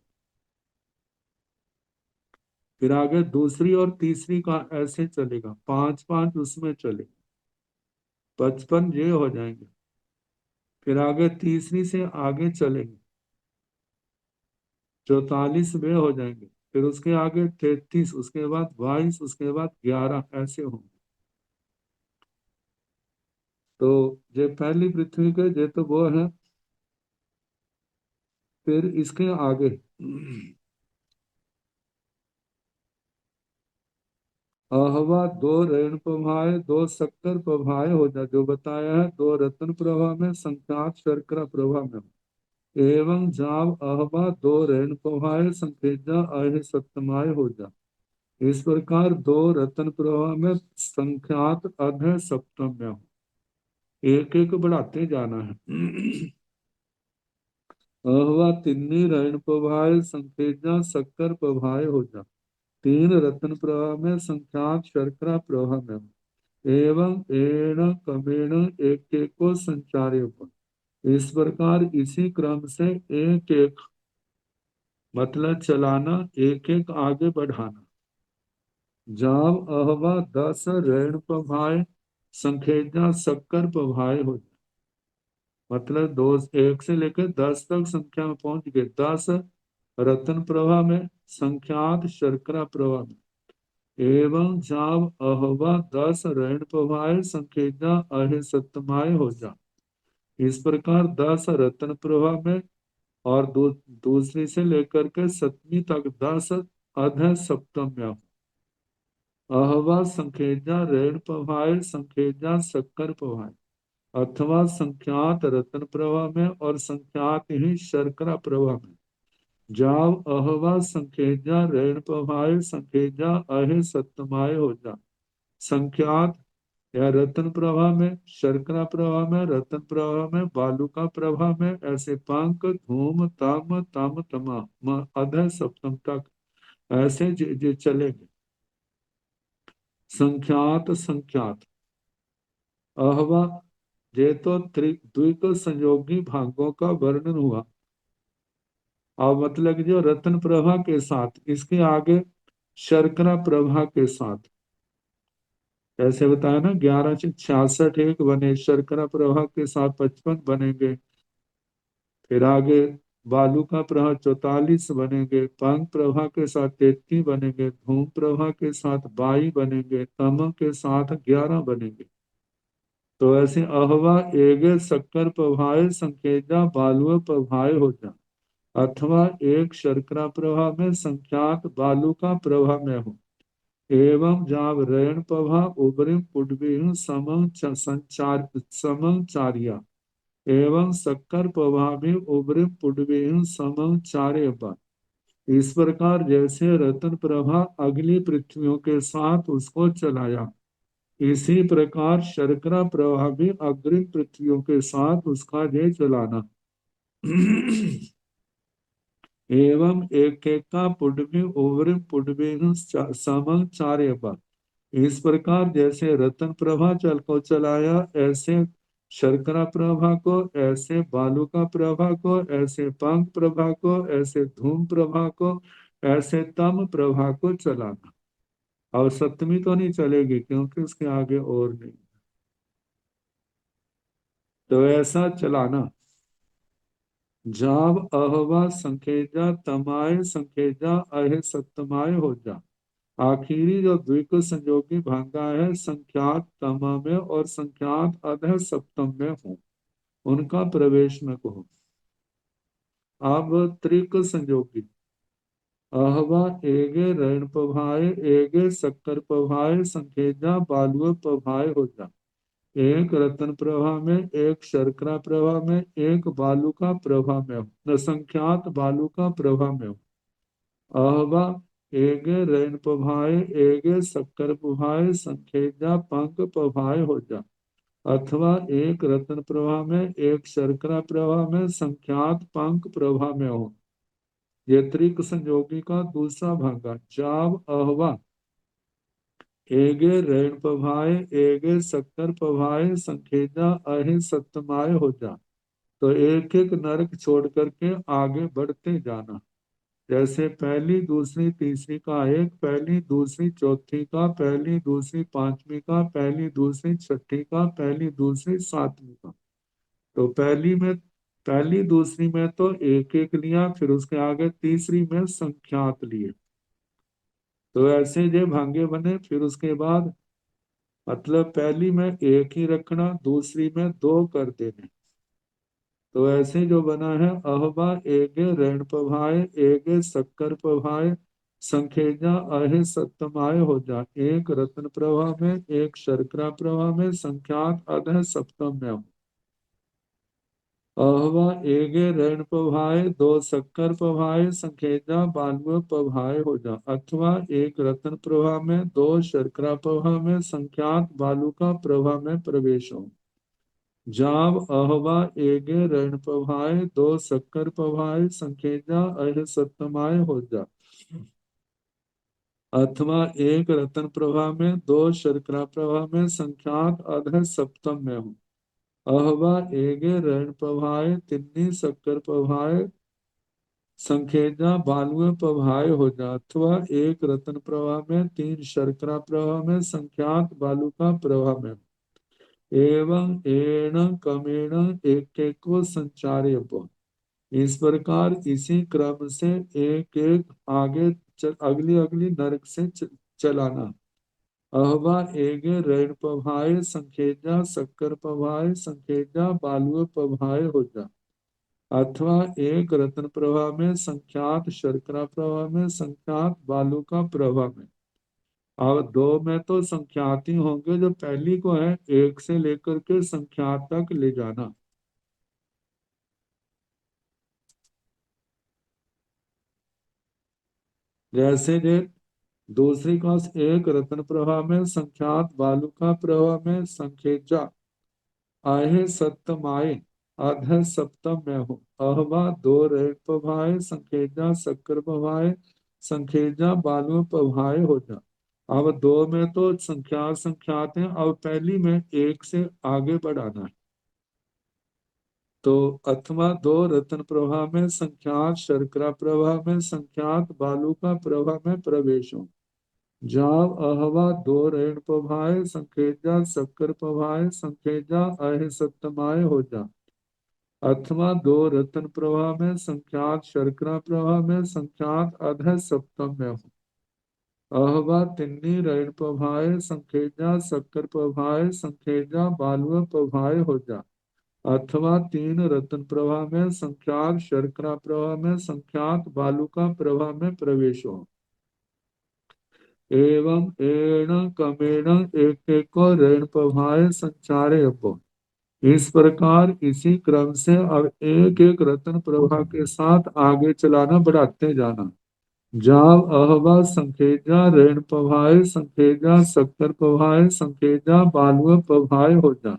फिर आगे दूसरी और तीसरी का ऐसे चलेगा, 5 5 उसमें चलेगा, 55 ये हो जाएंगे। फिर आगे तीसरी से आगे चलेंगे, 44 वे हो जाएंगे। फिर उसके आगे 33, उसके बाद 22, उसके बाद 11 ऐसे होंगे। तो ये पहली पृथ्वी के ये तो वो है। फिर इसके आगे अहवा दो ऋण प्रभाए, दो शक्कर प्रभाए हो जा, जो बताया है दो रत्न प्रभा में संख्यात शर्करा प्रभा में। एवं जाव अहवा दो ऋण प्रवाह संकेजा अह सप्तमाय हो जा। इस प्रकार दो रतन प्रवाह में संख्यात अध सप्तम में हो, एक एक बढ़ाते जाना है। अहवा तिन्नी ऋण प्रवाह संकेजा शक्कर प्रवाह हो जा। तीन रत्न प्रवाह में संख्यात शर्करा प्रवाह में हो। एवं एण कमेण एक एक को संचार्य हो। इस प्रकार इसी क्रम से एक एक मतलब चलाना, एक एक आगे बढ़ाना। जाव अहवा 10 ऋण प्रभाए संखेजा शक्कर प्रभाए हो। मतलब दो, एक से लेकर 10 तक संख्या में पहुंच गए। 10 रतन प्रभा में, संख्यात शर्करा प्रभा में। एवं जाव अहवा 10 ऋण प्रभाए संखेजा अहे सप्तमाय हो जा। इस प्रकार 10 रत्न प्रभा में और दूसरी से लेकर के सतवीं तक 10 अध सप्तम में हो। अहवा संखेजा ऋण प्रभाए संखेजा शक्कर प्रभाए, अथवा संख्यात रत्न प्रवाह में और संख्यात ही शर्करा प्रवाह में। जाव अहवा संखेजा ऋण प्रभाए संखेजा अहे सप्तमाय हो जा। संख्यात या रत्न प्रवाह में, शर्करा प्रवाह में, रत्न प्रवाह में, बालुका प्रवाह में, ऐसे पंक धूम तम तम तमा अध सप्तम तक ऐसे जे चलेंगे। संख्यात संख्यात अहवा ये तो द्विक संयोगी भागों का वर्णन हुआ। और मतलब कि जो रत्न प्रभा के साथ, इसके आगे शर्करा प्रभा के साथ, ऐसे बताया ना 11 से 66 एक बने, शर्करा प्रभा के साथ 55 बनेंगे। फिर आगे बालू का प्रभा 44 बनेंगे, पंख प्रभा के साथ 33 बनेंगे, धूम प्रभा के साथ 22 बनेंगे, तम के साथ 11 बनेंगे। तो ऐसे अहवा एगे शक्कर प्रभाए संकेजा बालुआ प्रभाए हो जा। अथवा एक शर्करा प्रभा में संख्यात बालू का प्रभा में हो। एवं जाव ऋण प्रभा उबरिम पुडबिम समं चारिया। एवं शक्कर प्रभा में उबरिम पुडबिम समं चार्य। इस प्रकार जैसे रतन प्रभा अगली पृथ्वियों के साथ उसको चलाया, इसी प्रकार शर्करा प्रवाह भी अग्रिम पृथ्वियों के साथ उसका जय चलाना। एवं एक एक का पुडवी ओवरिम पुडवी समं चार्य पर। इस प्रकार जैसे रतन प्रभा चल को चलाया, ऐसे शर्करा प्रभा को, ऐसे बालुका प्रभा को, ऐसे पंख प्रभा को, ऐसे धूम प्रभा को, ऐसे तम प्रभा को चलाना। और सप्तमी तो नहीं चलेगी क्योंकि उसके आगे और नहीं। तो ऐसा चलाना। जाव अहवा संखेजा तमाय संखेजा अहे सप्तमाय हो जा। आखिरी जो द्विक संयोगी भांगा है संख्यात तमा में और संख्यात अध सप्तम में हो, उनका प्रवेश न कहो। अब त्रिक संयोगी अहवा एगे ऋण प्रभाए एगे शक्कर प्रभाए संखेजा बालुआ प्रभाए हो जा। एक रत्न प्रभा में, एक शर्करा प्रभा में, एक बालुका प्रभा में हो, न संख्यात बालुका प्रभा में हो। अहवा एगे ऋण प्रभाए एगे शक्कर प्रभाए संखेजा पंख प्रभाए हो जा। अथवा एक रत्न प्रभा में, एक शर्करा प्रभा में, संख्यात पंख प्रभा में हो। ये त्रिक संयोगी का दूसरा भागा। जाव अहवा एगे ऋण प्रभाए एगे शक्कर प्रभाए संखेजा अहि सप्तमाय हो जा। तो एक एक नरक छोड़ करके आगे बढ़ते जाना। जैसे पहली दूसरी तीसरी का एक, पहली दूसरी चौथी का, पहली दूसरी पांचवी का, पहली दूसरी छठी का, पहली दूसरी सातवीं का। तो पहली दूसरी में तो एक एक लिया, फिर उसके आगे तीसरी में संख्यात लिए। तो ऐसे जो भांगे बने। फिर उसके बाद मतलब पहली में एक ही रखना, दूसरी में दो कर देने। तो ऐसे जो बना है अहवा एगे ऋण प्रभाए एगे शक्कर प्रभाए संखेजा अहे सप्तमाय हो जा। एक रत्न प्रभा में, एक शर्करा प्रभा में, संख्यात अध सप्तम में हो। अहवा एगे ऋण पभाए दो शक्कर पभाए संखेजा बालव पभाए हो जा, अथवा एक रत्न प्रभा में दो शर्करा प्रभा में संख्यात बालू का प्रभा में प्रवेश हो। जाब अहवा एगे ऋण पभाए दो शक्कर पभाए संखेजा अह सप्तमाय हो जा, अथवा एक रत्न प्रभा में दो शर्करा प्रभा में संख्यात अध सप्तम में हो। अहवा एगे ऋण पभाए तिन्नी शक्कर पभाए संखेजा बालुए पभाए हो जा, अथवा एक रत्न प्रवाह में तीन शर्करा प्रवाह में संख्यात बालू का प्रवाह में एवं एण कमेण एक एक को संचार्य पो। इस प्रकार इसी क्रम से एक एक आगे अगली अगली नरक से चलाना। अहवा एगे ऋण पभाए संखेजा शक्कर पभाए संखेजा बालुए पभाए हो जा, अथवा एक रत्न प्रवाह में संख्यात शर्करा प्रवाह में संख्यात बालू का प्रवाह में। अब दो में तो संख्यात ही होंगे, जो पहली को है एक से लेकर के संख्यात तक ले जाना। जैसे जे दूसरी का एक रत्न प्रवाह में संख्यात बालू का प्रवाह में संखेजा आहे सप्तमाए अध सप्तम में हो। अहवा दो ऋण पभाए संखेजा शक्कर पभाए संखेजा बालू पभाए हो जा। अब दो में तो संख्यात हैं, अब पहली में एक से आगे बढ़ाना है। तो अथवा दो रत्न प्रवाह में संख्यात शर्करा प्रवाह में संख्यात बालू का प्रवाह में प्रवेश हो। जाव अहवा दो ऋण पभाए संखेजा शक्कर पभाए संखेजा अह सप्तमाय हो जा, अथवा दो रत्न प्रवाह में संख्यात शर्करा प्रवाह में संख्यात अध सप्तम में हो। अहवा तिन्नी ऋण पभाए संखेजा शक्कर पभाए संखेजा बालुआ पभाए हो जा, अथवा तीन रत्न प्रवाह में संख्यात शर्करा प्रवाह में संख्यात बालू का प्रवाह में प्रवेश हो। एवं एण कमेण एक एक को ऋण पभाए संचारे अपो। इस प्रकार इसी क्रम से अब एक एक रत्न प्रवाह के साथ आगे चलाना, बढ़ाते जाना। जाव अहवा संखेजा ऋण पभाए संखेजा शक्कर पभाए संखेजा बालुआ पभाए हो जा,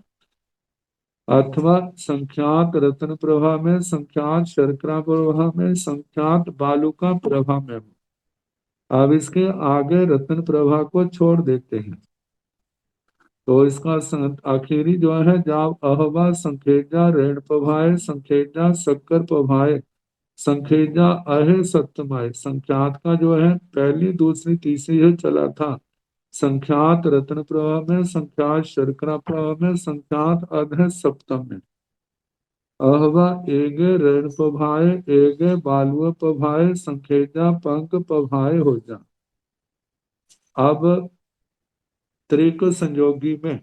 अथवा संख्यात रत्न प्रवाह में संख्यात शर्करा प्रवाह में संख्यात बालू का प्रवाह में हो। अब इसके आगे रत्न प्रवाह को छोड़ देते हैं। तो इसका आखिरी जो है जाव अहवा संखेजा ऋण पभाए संखेजा शक्कर पभाए संखेजा अहे सप्तमाय। संख्यात का जो है पहली दूसरी तीसरी है चला था। संख्यात रत्न प्रवाह में संख्यात शर्करा प्रवाह में संख्यात अध सप्तम में। अहवा एगे ऋण पभाए एगे बालुआ पभाए संखेजा पंक पभाए हो जा। अब त्रिक संयोगी में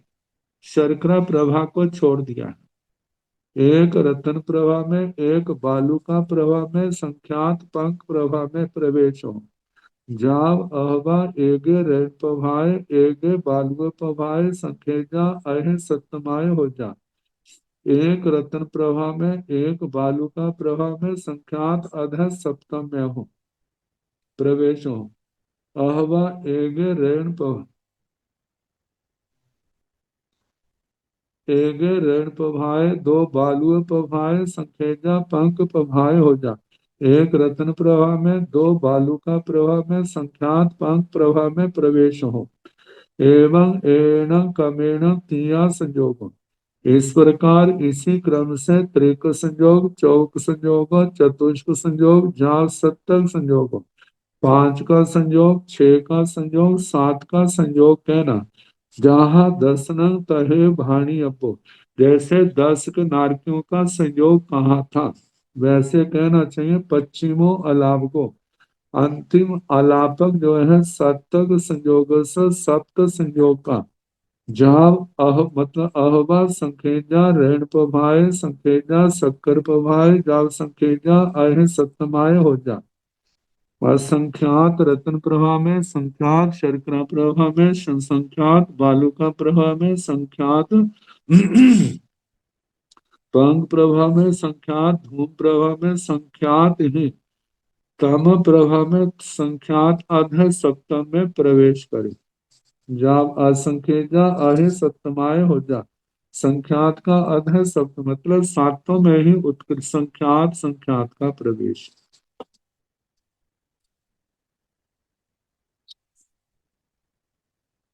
शर्करा प्रभा को छोड़ दिया है। एक रत्न प्रभा में एक बालू का प्रभा में संख्यात पंक प्रभा में प्रवेश हो। जाव अहवा एगे ऋण पभाए एगे बालुआ पभाए संखेजा अह सप्तमाय हो जा। एक रत्न प्रभा में एक बालू का प्रभा में संख्यात अध सप्तम में हो प्रवेश हो। अहवा एगे ऋण एगे ऋण पभाए दो बालुए पभाए संखेजा पंक पभाए हो जा। एक रत्न प्रभा में दो बालू का प्रभा में संख्यात पंक प्रभा में प्रवेश हो। एवं एण कमेण तिया संयोग। इस प्रकार इसी क्रम से त्रिक संयोग चौक संयोग चतुष्क संयोग जाव सप्तक संयोग 5 का संयोग 6 का संयोग 7 का संयोग कहना। जहाँ 10 नंग तहे भाणी अपो। जैसे 10 के नारकियों का संयोग कहा था वैसे कहना चाहिए। पश्चिमो अलाप को अंतिम अलापक जो है सप्तक संयोग से सप्त संयोग का। जाव मतलब अहवा संखेजा ऋण पभाए संखेजा शक्कर पभाए जाव संखेजा अह सप्तमाय हो जा। और संख्यात रत्न प्रवाह में संख्यात शर्करा प्रवाह में संख्यात बालू का प्रवाह में संख्यात पंग प्रभा में संख्यात, धूम प्रभा में संख्यात ही, तम प्रभा में संख्यात अध सप्तम में प्रवेश करे। जब असंख्यजा अहे सप्तमाय हो जा, संख्यात का अध सप्त मतलब सातों में ही उत्कृष्ट संख्यात संख्यात का प्रवेश।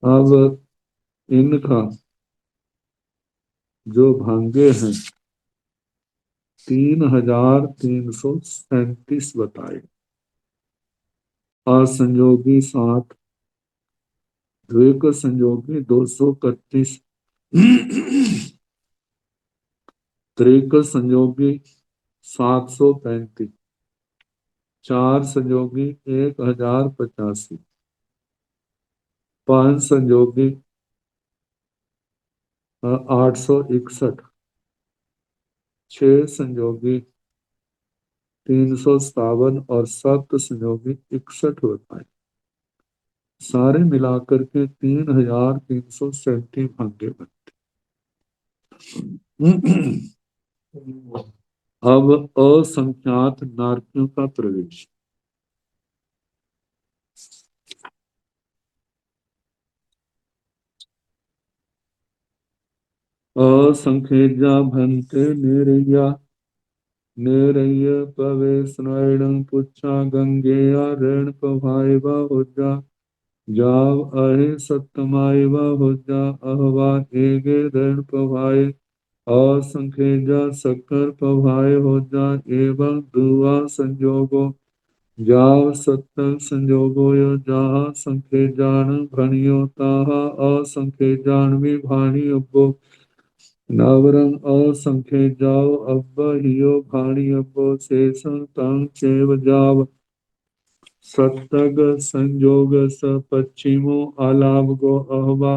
अब इनका जो भांगे हैं 3337 बताए। असंयोगी 7, द्विक संयोगी 231, त्रिक संयोगी 735, चार संयोगी 1085, पांच संयोगी 861, छह संयोगी 357 और सप्त संयोगी 61 बताए। सारे मिलाकर के 3337 भाग्य बनते। अब असंख्यात नारकियों का प्रवेश। असंख्यजा भंते निरया, निरय पवे स्नैणं पुच्छा गंगेया ऋण पभाय होजा, जाव अहे सत्यमाय होजा अहवा एगे ऋण पभाय, असंख्यजा शक्कर पभाय होजा एवं दुआ संयोगो, जाव सत्संग संयोगो यो जहा संख्य जान भणियो ताहा असंख्य जान भी भाणी अब्बो, नवरंग असंख्य जाओ अब्ब हियो भाणी अब्बो शेषं तंग चेव जाव, सत्तग संयोग स पश्चिमो आलाभ गो अहवा,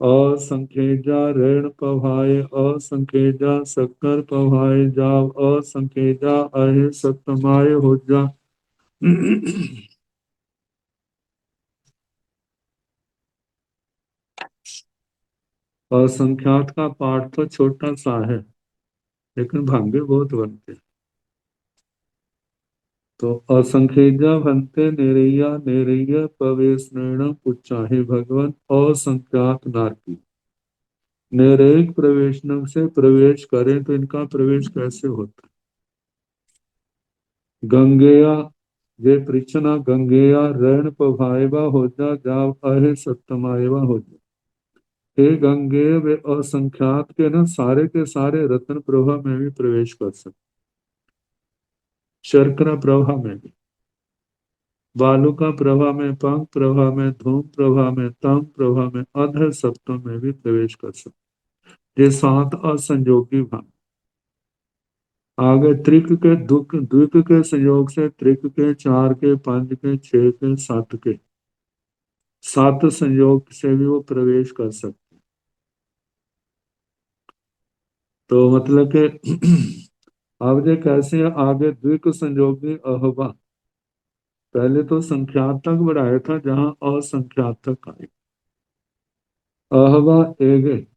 असंख्यजा ऋण पभाय असंख्यजा शक्कर पभाय जाव असंख्यजा अहे सत्यमाय हो जा। असंख्यात का पाठ तो छोटा सा है लेकिन भांगे बहुत बनते हैं। तो असंख्यजा भंते निरैया, निरैया पवेश नैणम पुच्चाहे भगवान असंख्यात नारकी। निरैक प्रवेशनम से प्रवेश करें तो इनका प्रवेश कैसे होता है? गंगेया जे पृछना गंगेया रण पभाएवा हो जा, जाव अहे सत्यमाएवा हो जा। हे गंगे वे असंख्यात के ना सारे के सारे रत्न प्रभा में भी प्रवेश कर सकते, शर्करा प्रभा में भी, बालुका प्रभा में, पंख प्रभा में, धूम प्रभा में, तम प्रभा में, अध सप्तम में भी प्रवेश कर सकते। ये सात असंयोगी भाव। आगे त्रिक के दुख द्विक के संयोग से त्रिक के, चार के, पंच के, छह के, सात के, सात संयोग से भी वो प्रवेश कर सकते। तो मतलब कि अब ये कैसे आगे द्विक संयोगी अहवा, पहले तो संख्यात तक बढ़ाया था जहां असंख्यात तक आए। अहवा एगे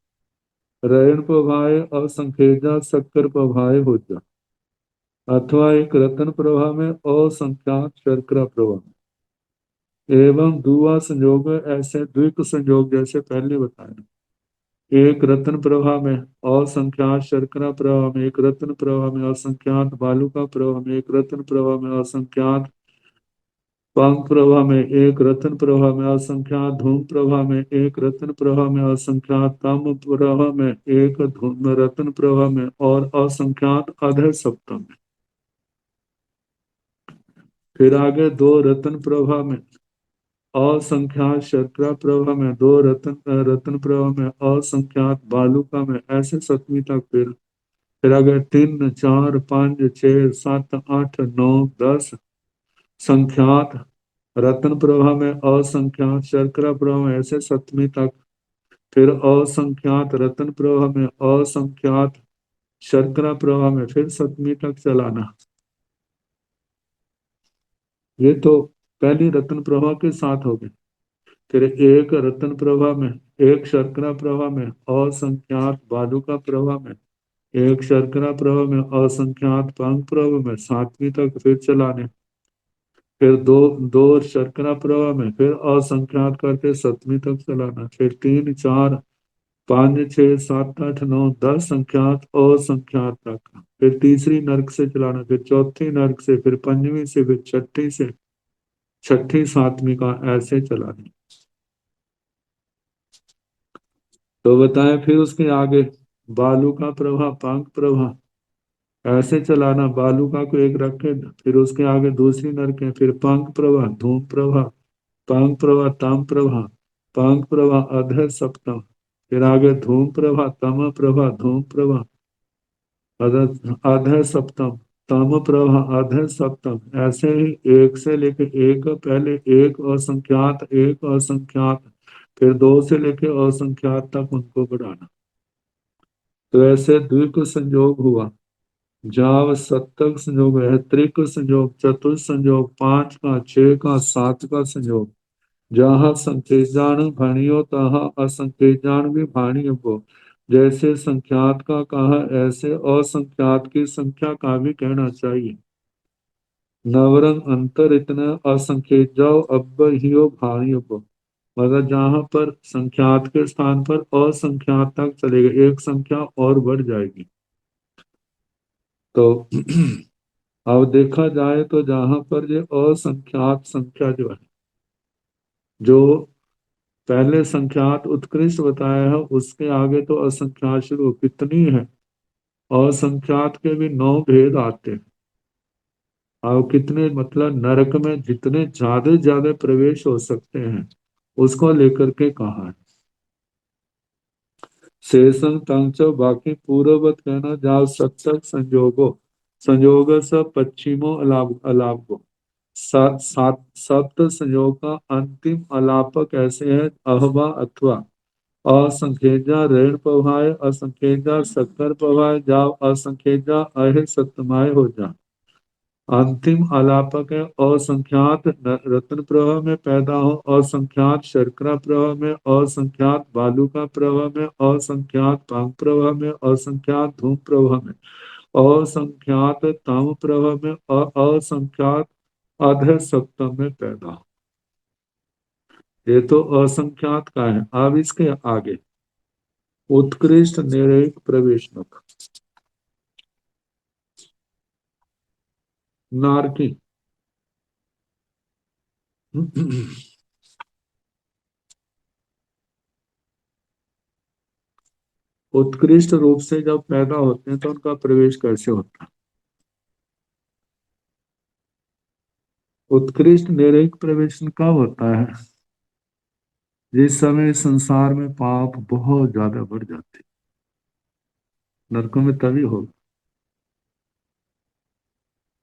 रयन प्रभाए असंख्यजा शक्कर प्रभाए हो जा, अथवा एक रतन प्रभा में असंख्यात शर्करा प्रभा में, एवं दुआ संयोग ऐसे द्विक संयोग जैसे पहले बताया, एक रत्न प्रभा में असंख्यात शर्करा प्रभा में, एक रत्न प्रभा में असंख्यात बालुका प्रभा में, एक रत्न प्रभा में असंख्यात पंख प्रभा में, एक रत्न प्रभा में असंख्यात धूम प्रभा में, एक रत्न प्रभा में असंख्यात तम प्रभा में, एक धूम रत्न प्रभा में और असंख्यात अध सप्तम में। फिर आगे दो रत्न प्रभा में असंख्यात शर्करा प्रभा में, दो रत्न प्रभा में असंख्यात बालुका में, ऐसे सतवीं तक। फिर आगे 3 4 5 6 7 8 9 10 संख्यात रत्न प्रभा में, असंख्यात शर्करा प्रभा में, ऐसे सतवीं तक। फिर असंख्यात रत्न प्रभा में, असंख्यात शर्करा प्रभा में, फिर सतवीं तक चलाना। ये तो पहली रत्न प्रभा के साथ हो गए। फिर एक रत्न प्रभा में, एक शर्करा प्रभा में, असंख्यात बालुका प्रभा में, एक शर्करा प्रवाह में असंख्यात पंख प्रवाह में सातवीं तक फिर चलाने, फिर दो दो शर्करा प्रवाह में फिर असंख्यात करके सतवीं तक चलाना, फिर तीन चार पाँच छः सात आठ नौ 10 संख्यात असंख्यात तक, फिर तीसरी नर्क से चलाना, फिर चौथी नर्क से, फिर पंचवीं से, फिर छठी से, छठी सातवीं का ऐसे चलाना। तो बताएं फिर उसके आगे बालू का प्रवाह पांक प्रवाह ऐसे चलाना, बालू का को एक रखे, फिर उसके आगे दूसरी नरक है, फिर पांक प्रवाह धूम प्रवाह, पांक प्रवाह ताम प्रवाह, पांक प्रवाह अधः सप्तम, फिर आगे धूम प्रवाह तम प्रवाह धूम प्रवाह अधः सप्तम, तम प्रवाह अधः सप्तम, ऐसे ही एक से लेके एक, पहले एक असंख्यात एक असंख्यात, फिर दो से लेके असंख्यात तक उनको बढ़ाना। तो ऐसे द्विक संयोग हुआ, जाव सप्तक संयोग है, त्रिक संयोग, चतुर्थ संयोग, पांच का, छह का, सात का संयोग, जहाँ संकेजान भणियो तहाँ असंकेजान भी भाणियो को, जैसे संख्यात का कहा ऐसे असंख्यात की संख्या का भी कहना चाहिए। नवरंग अंतर इतना असंख्येत जाओ अब हियो भाणियो को, मतलब जहां पर संख्यात के स्थान पर असंख्यात तक चलेगा, एक संख्या और बढ़ जाएगी। तो अब देखा जाए तो जहां पर ये असंख्यात संख्या जो है, जो पहले संख्यात उत्कृष्ट बताया है, उसके आगे तो असंख्यात शुरू कितनी है, असंख्यात के भी 9 भेद आते हैं। और कितने मतलब नरक में जितने ज्यादा ज्यादा प्रवेश हो सकते हैं उसको लेकर के कहा है। शेषं तंच बाकी पूर्ववत कहना, जाओ सत्सक संयोगो, संयोग स पश्चिमो अलाप अलापो, सात सात सप्त संयोग का अंतिम अलापक ऐसे है अहवा अथवा, असंख्येजा ऋण पवाय, असंख्येजा शक्कर पवाय, जाओ असंख्येजा अहे सत्यमाय हो जा। अंतिम अलापक है असंख्यात रत्न प्रवाह में पैदा हो, असंख्यात शर्करा प्रवाह में, असंख्यात बालू का प्रवाह में, असंख्यात पांग प्रवाह में, असंख्यात धूम प्रवाह में, असंख्यात ताम प्रवाह में, असंख्यात अधः सप्तम में पैदा हो। ये तो असंख्यात का है। अब इसके आगे उत्कृष्ट निरेक प्रवेशनक नारकी उत्कृष्ट रूप से जब पैदा होते हैं तो उनका प्रवेश कैसे होता है। उत्कृष्ट निरेक प्रवेश कब होता है, जिस समय संसार में पाप बहुत ज्यादा बढ़ जाते हैं, नरकों में तभी होगा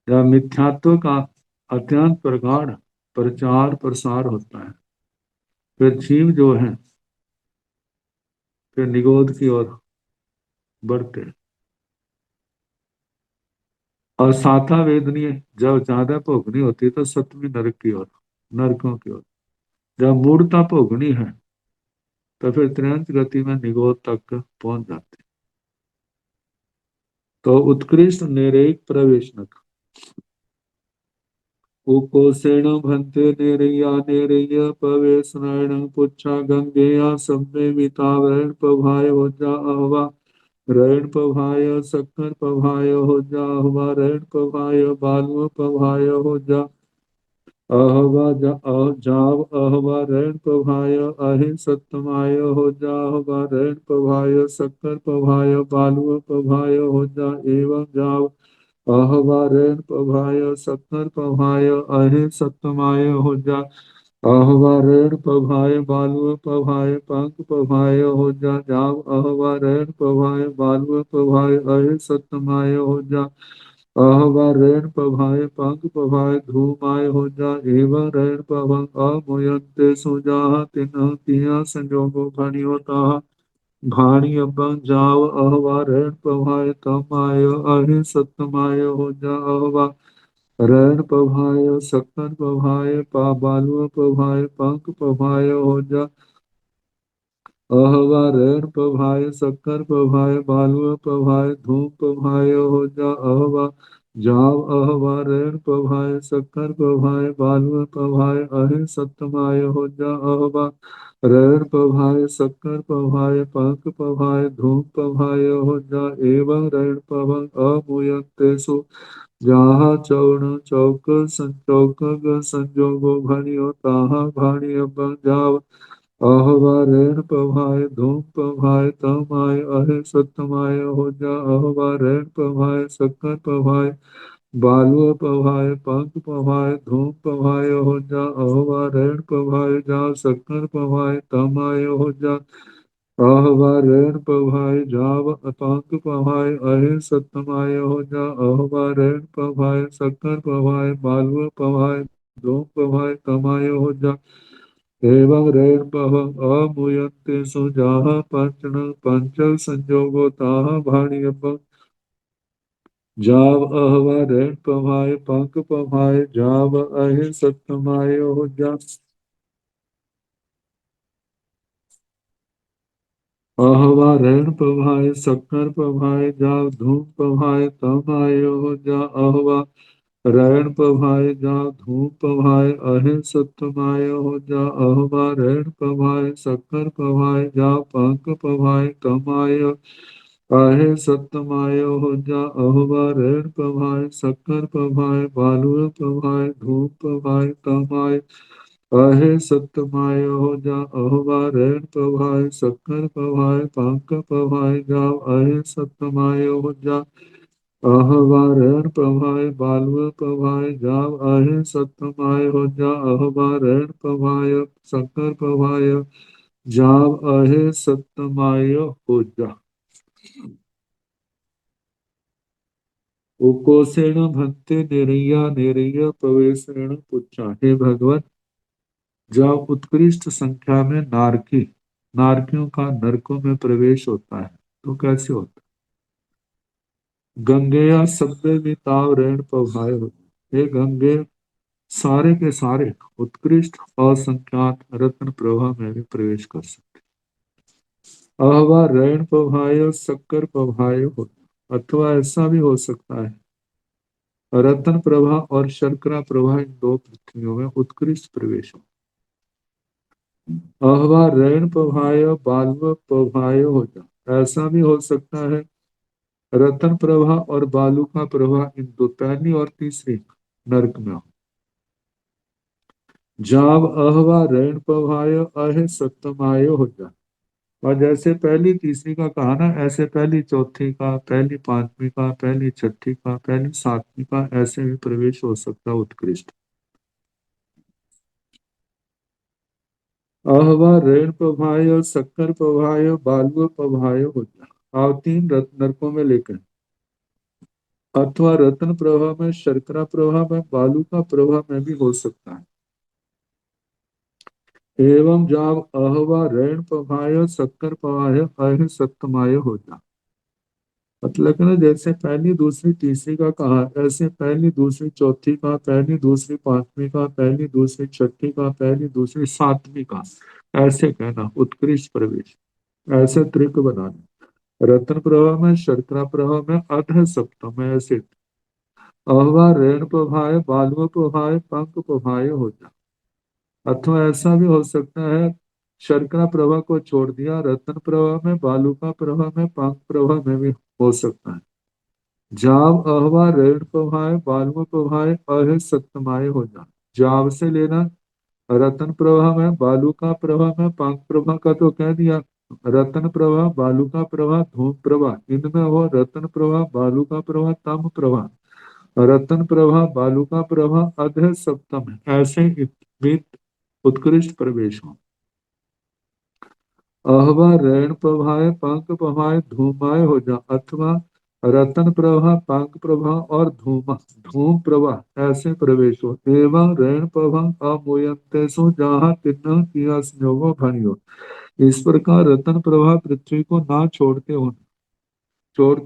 जब मिथ्यात्व का अत्यंत प्रगाढ़ प्रचार प्रसार होता है, फिर जीव जो है फिर निगोद की ओर बढ़ते हैं। और साता वेदनी जब ज्यादा भोगनी होती है तो सतवीं नरक की ओर, नरकों की ओर। जब मूर्ता भोगनी है तो फिर तुरंत गति में निगोद तक पहुंच जाते हैं। तो उत्कृष्ट निरेक प्रवेशनक उकोसेण भन्ते नेरय्या नेरय्य पवेशनायण पुच्छा गंगेया सभ्य मितावरण पभाय हो जा अहवा, रण पभाय सक्कर पभाय हो जा अहवा, रण पभाय बालु पभाय हो जा अहवा, जाव अहवा, रण पभाय अहि सत्यमाय हो जा अहवा, रण पभाय सक्कर पभाय बालु पभाय हो जा एवं जाव अहवा, रण पभाय सक्कर पभाय अहि सत्यमाय हो जा अहवा, रण पभाय बालु पभाय पंख पभाय हो जा जाव अहवा, रण पभाय बालु पभाय अहि सत्यमाय हो जा अहवा, रण पभाय पंख पभाय धूमाय हो जा एवं रण पभंग अमुयंते सुजाह तिन्ह तिया संजोगो भणि होता भाणी अबंग जाव अहवा, रण पभाय तमाय अहि सत्यमाय हो जा अहवा, रण पभाय सक्कर पभाय पा बालु पभाय पंख पभाय हो जा अहवा ऋण पभाय शक्कर पभाय बालुआ पभाय धूम पभाय हो जा अहवा जाव अहवा ऋण पभाय शक्कर पभाय बालुआ पभाय अहि सत्यमाय हो जा अहवा ऋण पभाय शक्कर पभाय पंक पभाय धूम पभाय हो जा एवं ऋण पभं अमुयंतेषु जहाँ चौण चौक संचौक संजोगो भणियो ताहा भाणिय बन जाव अहवा ऋण पभाय धूम पभाय तमाय अहे सत्यमाय हो जा अहवा ऋण पभाय शक्कर पभाय बालुआ पभाय पंख पभाय धूम पभाय हो जा अहवा ऋण पभाय जा शक्कर पभाय तमाय हो जा अहवा ऋण पभाय जाव पंख पभाय अहे सत्यमाय हो जा अहवा ऋण पभाय शक्कर पभाय बालुआ पभाय धूम पभाय तमाय हो जा एवं ऋण पवं अमुयन्ते सुजाः पंचन पंचल संजोगो ताः भाणियपं जाव अहवा ऋण पवाय पंक पवाय जाव अहि सत्यमाय हो जा अहवा ऋण पवाय शक्कर पवाय जाव धूम पवाय तमाय हो जा अहवा ऋण पभाय जा धूम पभाय अहे सत्यमाय हो जा अहवा ऋण पभाय शक्कर पभाय जा पंक पभाय तमाय अहे सत्यमाय हो जा अहवा ऋण पभाय शक्कर पभाय बालुआ पभाय धूम पभाय तमाय अहे सत्यमाय हो जा अहवा ऋण पभाय शक्कर पभाय पंक पभाय जा अहे सत्यमाय हो जा अहवा ऋण पभाय बालुआ पभाय जाव अहे सत्यमाय हो जा अहवा ऋण पभाय शंकर पभाय जाव अहे सत्यमाय हो जा उकोसेण भक्ति निरैया निरैया प्रवेशेण पुच्छा हे भगवत जब उत्कृष्ट संख्या में नारकियों का नरकों में प्रवेश होता है तो कैसे होता है गंगेया सभ्य में ताव ऋण पभाय होता हे गंगे सारे के सारे उत्कृष्ट असंख्यात रत्न प्रभा में भी प्रवेश कर सकते अहवा ऋण पभाय शक्कर पभाय होता अथवा ऐसा भी हो सकता है रत्न प्रभा और शर्करा प्रभा इन दो पृथ्वियों में उत्कृष्ट प्रवेश हो अहवा ऋण पभाय बालव पभाय होता ऐसा भी हो सकता है रतन प्रभा और बालू का प्रभा इन दो पहली और तीसरी नरक में हो जाव अहवा ऋण पभाय अहे सत्यमाय हो जा और जैसे पहली तीसरी का कहा ना ऐसे पहली चौथी का पहली पांचवी का पहली छठी का पहली सातवीं का ऐसे भी प्रवेश हो सकता उत्कृष्ट अहवा ऋण पभाय शक्कर पभाय बालुआ पभाय हो जा और तीन नरकों में लेकर अथवा रत्न प्रभा में शर्करा प्रभा में बालू का प्रभा में भी हो सकता है एवं जाव अहवा ऋण पभाय शक्कर पभाय अह सत्यमाय हो जा मतलब ना जैसे पहली दूसरी तीसरी का कहा ऐसे पहली दूसरी चौथी का पहली दूसरी पांचवी का पहली दूसरी छठी का पहली दूसरी सातवीं का ऐसे कहना उत्कृष्ट प्रवेश ऐसे त्रिक बनाना रत्न प्रभा में शर्करा प्रभा में अध सप्तम में ऐसे अहवा ऋण पभाय बालुआ पभाय पंक पभाय हो जा अथवा ऐसा भी हो सकता है शर्करा प्रभा को छोड़ दिया रत्न प्रभा में बालू का प्रभा में पंक प्रभा में भी हो सकता है जाव अहवा ऋण प्रभाय बालुआ प्रभाय अहे सत्यमाय हो जा जाव से लेना रतन प्रभा में बालू का प्रभा में पंक प्रभा का तो कह दिया रतन प्रभा बालू का प्रभा धूम प्रभा इनमें हो रतन प्रभा बालू का प्रभा तम प्रभा रतन प्रभा बालू का प्रभा अध सप्तम ऐसे उत्कृष्ट प्रवेश हो अहवा ऋण प्रभाय पंक प्रभाय धूमाय हो जा अथवा रतन प्रभा पंक प्रभा और धूम प्रभा ऐसे प्रवेश हो एवं ऋण प्रभा अमोयंतेषु जहाँ तिन्न किया संयोगो भणियो इस प्रकार रतन प्रभा पृथ्वी को ना छोड़ते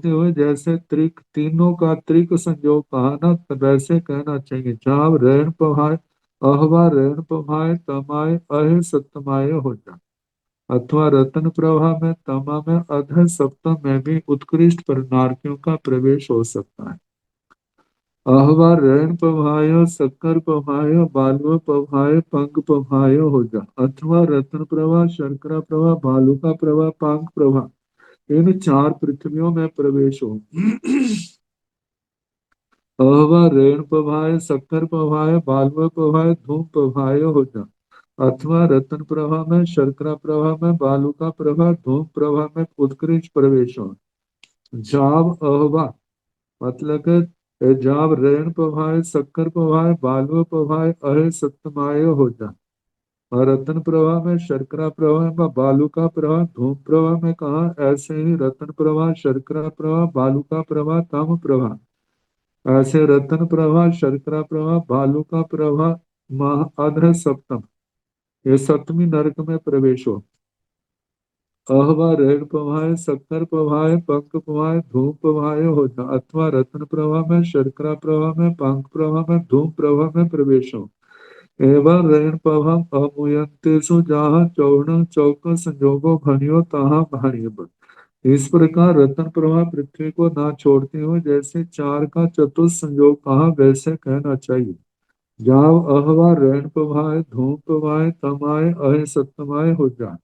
हुए जैसे त्रिक तीनों का त्रिक संयोग कहा ना वैसे कहना चाहिए जहाँ ऋण प्रभाय अहवा ऋण प्रभाय तमाय अहे सत्यमाय हो जा अथवा रत्न प्रभा में, तमा में, अध सप्तम में भी उत्कृष्ट नारकियों का प्रवेश हो सकता है। अहवा ऋण पभायो, शक्कर पभायो, बालुआ पभायो, पंग पभायो हो जा, अथवा रत्न प्रभा, शर्करा प्रभा, बालुका प्रभा, पांग प्रभा, इन चार पृथ्वियों में प्रवेश हो। अहवा ऋण पभाय, शक्कर पभाय, बालुआ पभाय, धूम पभाय हो जा, अथवा रत्न प्रभा में, शर्करा प्रभा में, बालुका प्रभा, धूम प्रभा में उत्कृष्ट प्रवेश हो। जाव अहवा मतलब कि जाव ऋण पभाय, शक्कर पभाय, बालुआ पभाय, अहे सत्यमाय हो जा, और रत्न प्रभा में, शर्करा प्रभा में, बालुका प्रभा, धूम प्रभा में कहा, ऐसे ही रत्न प्रभा, शर्करा प्रभा, बालुका प्रभा, तम प्रभा, ऐसे रत्न प्रभा, शर्करा प्रभा, बालुका प्रभा, महा अध सप्तम, ये सप्तमी नरक में प्रवेश हो। अहवा ऋण पवाय, शक्कर पवाय, पंक पवाय, धूम पवाय हो जा, अथवा रत्न प्रभा में, शर्करा प्रभा में, पंक प्रभा में, धूम प्रभा में प्रवेश हो। एवं ऋण पवम अमुयंतेषु जहाँ चौर्ण चौक संजोगो भनियो तहाँ भानिय बन। इस प्रकार रतन प्रभा पृथ्वी को ना छोड़ते हो, जैसे चार का चतुर्थ संयोग कहा वैसे कहना चाहिए। जाव अहवा ऋण पवाय, धूम पवाय, तमाय, अहे सत्यमाय हो जा।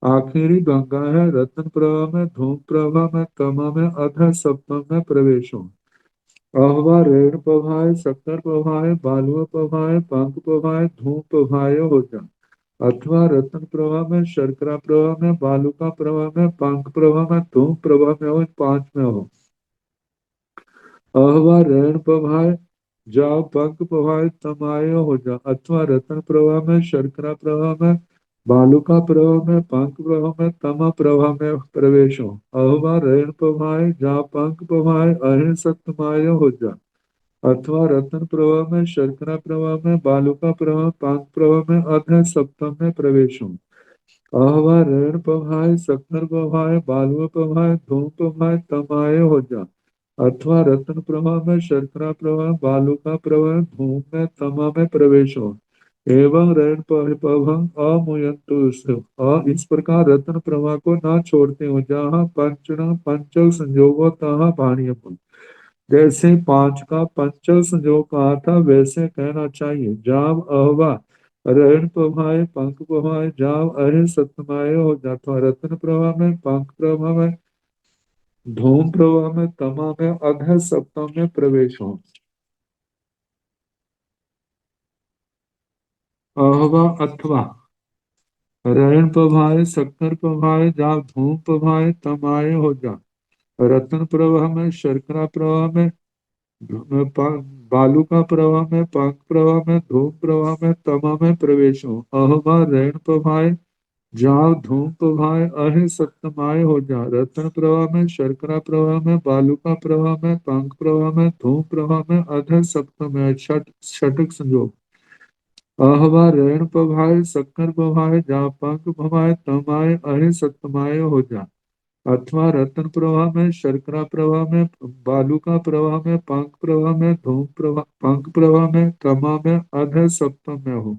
आखिरी गंगा है रतन प्रभा में, धूम प्रभा में, तमा में, अध सप्तम में प्रवेश हो। अहवा ऋण पभाय, शक्कर पभाय, बालुआ पभाय, पंख पभाय, धूम पभाय हो जा, अथवा रत्न प्रभा में, शर्करा प्रभा में, बालुका प्रभा में, पंख प्रभा में, धूम प्रभा में हो, पांच में हो। अहवा ऋण पभाय, जाओ पंख पभाय, तमाय हो जा, अथवा रत्न प्रभा में, शर्करा प्रभा में, बालुका प्रभा में, पंख प्रभा में, तमा प्रभा में प्रवेश हो। अहवा ऋण पभाय, जा पंख पभाय, अहि सत्यमाय हो जा, अथवा रत्न प्रभा में, शर्करा प्रभा में, बालुका प्रभा, पांक प्रभा में, अध सप्तम में प्रवेश हो। अहवा ऋण पभाय, शक्कर पभाय, बालुआ पभाय, धूम पभाय, तमाय हो जा, अथवा रत्न प्रभा में, शर्करा प्रभा, बालुका प्रभा, धूम में, तमा में प्रवेश हो। एवं ऋण पभं अमुयंतु, इस प्रकार रत्न प्रभा को ना छोड़ते हो, जहाँ पंचण पंचल संयोगो तहाँ भाणिय। जैसे पांच का पंचल संयोग कहा था वैसे कहना चाहिए। जाव अहवा ऋण प्रभाए, पंख प्रभाए, जाव अहे सत्यमाय हो जाता, रत्न प्रभा में, पंख प्रभा में, धूम प्रभा में, तमा में, अध सप्तम में प्रवेश हो। अहवा अथवा ऋण प्रभाए, शक्कर प्रभाए, जाव धूम प्रभाए, तमाय हो जा, रत्न प्रभा में, शर्करा प्रभा में, बालू का प्रवाह में, पाक प्रवाह में, धूम प्रवाह में, तमा में प्रवेश हो। अहवा ऋण प्रभाय, जाव धूम प्रभाय, अहि सप्तमाय हो जा, रत्न प्रवाह में, शर्करा प्रवाह में, बालू का प्रवाह में, पाक प्रवाह में, धूम प्रवाह में, अध सप्तम में छठक संयोग। अहवा ऋण प्रभाय, शक्कर प्रभाय, जाव पंक प्रभाय, तमाय, अहि सप्तमाय हो जा, अथवा रत्न प्रवाह में, शर्करा प्रवाह में, बालुका प्रवाह में, पंख प्रवाह में, धूम प्रवाह पंख प्रवाह में, तमा में, अध सप्तम में हो।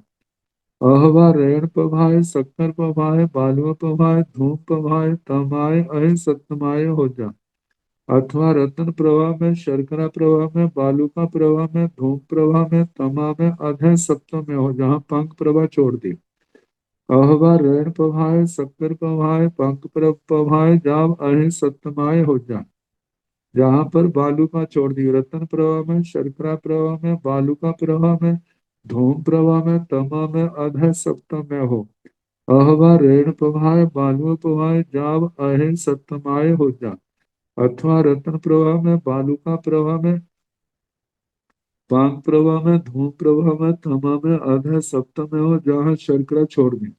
अहवा ऋण प्रभाय, शक्कर प्रभाय, बालुआ प्रभाय, धूम प्रभाय, तमाय, अहि सप्तमाय हो जा, अथवा रत्न प्रवाह में, शर्करा प्रवाह में, बालुका प्रवाह में, धूम प्रवाह में, तमा में, अध सप्तम में हो, जहाँ पंख प्रवाह छोड़ दी। अहवा ऋण प्रभाय, शक्कर प्रभाय, पंख प्रभाय, जाव अहि सप्तमाय हो जा, जहां पर बालू का छोड़ दी। रत्न प्रवाह में, शर्करा प्रवाह में, बालू का प्रवाह में, धूम प्रवाह में, तमा में, अध सप्तम में हो। अहवा ऋण प्रभाय, बालू प्रभाय, जाव अहि सप्तमाय हो जा, अथवा रत्न प्रवाह में, बालू का प्रवाह में, पांग प्रवाह में, धूम प्रवाह में, तमा में, अध सप्तम में हो, जहाँ शर्करा छोड़ दी।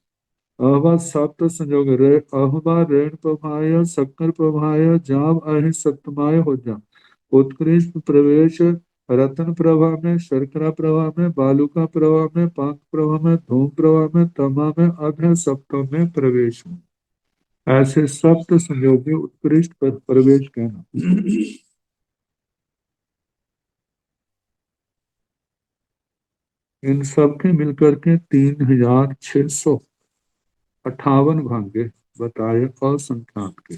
अहवा सप्त संयोग रे, अहवा ऋण प्रभाय, शक्कर प्रभाय, जाव अहि सप्तमाय हो जा, उत्कृष्ट प्रवेश रत्न प्रभा में, शर्करा प्रभा में, बालुका प्रभा में, पाक प्रभा में, धूम प्रभा में, तमा में, अध सप्तम में प्रवेश हो। ऐसे सप्त संयोगी उत्कृष्ट प्रवेश कहना। इन सब के मिलकर के 3600 58 भाग्य बताए असंख्यात के।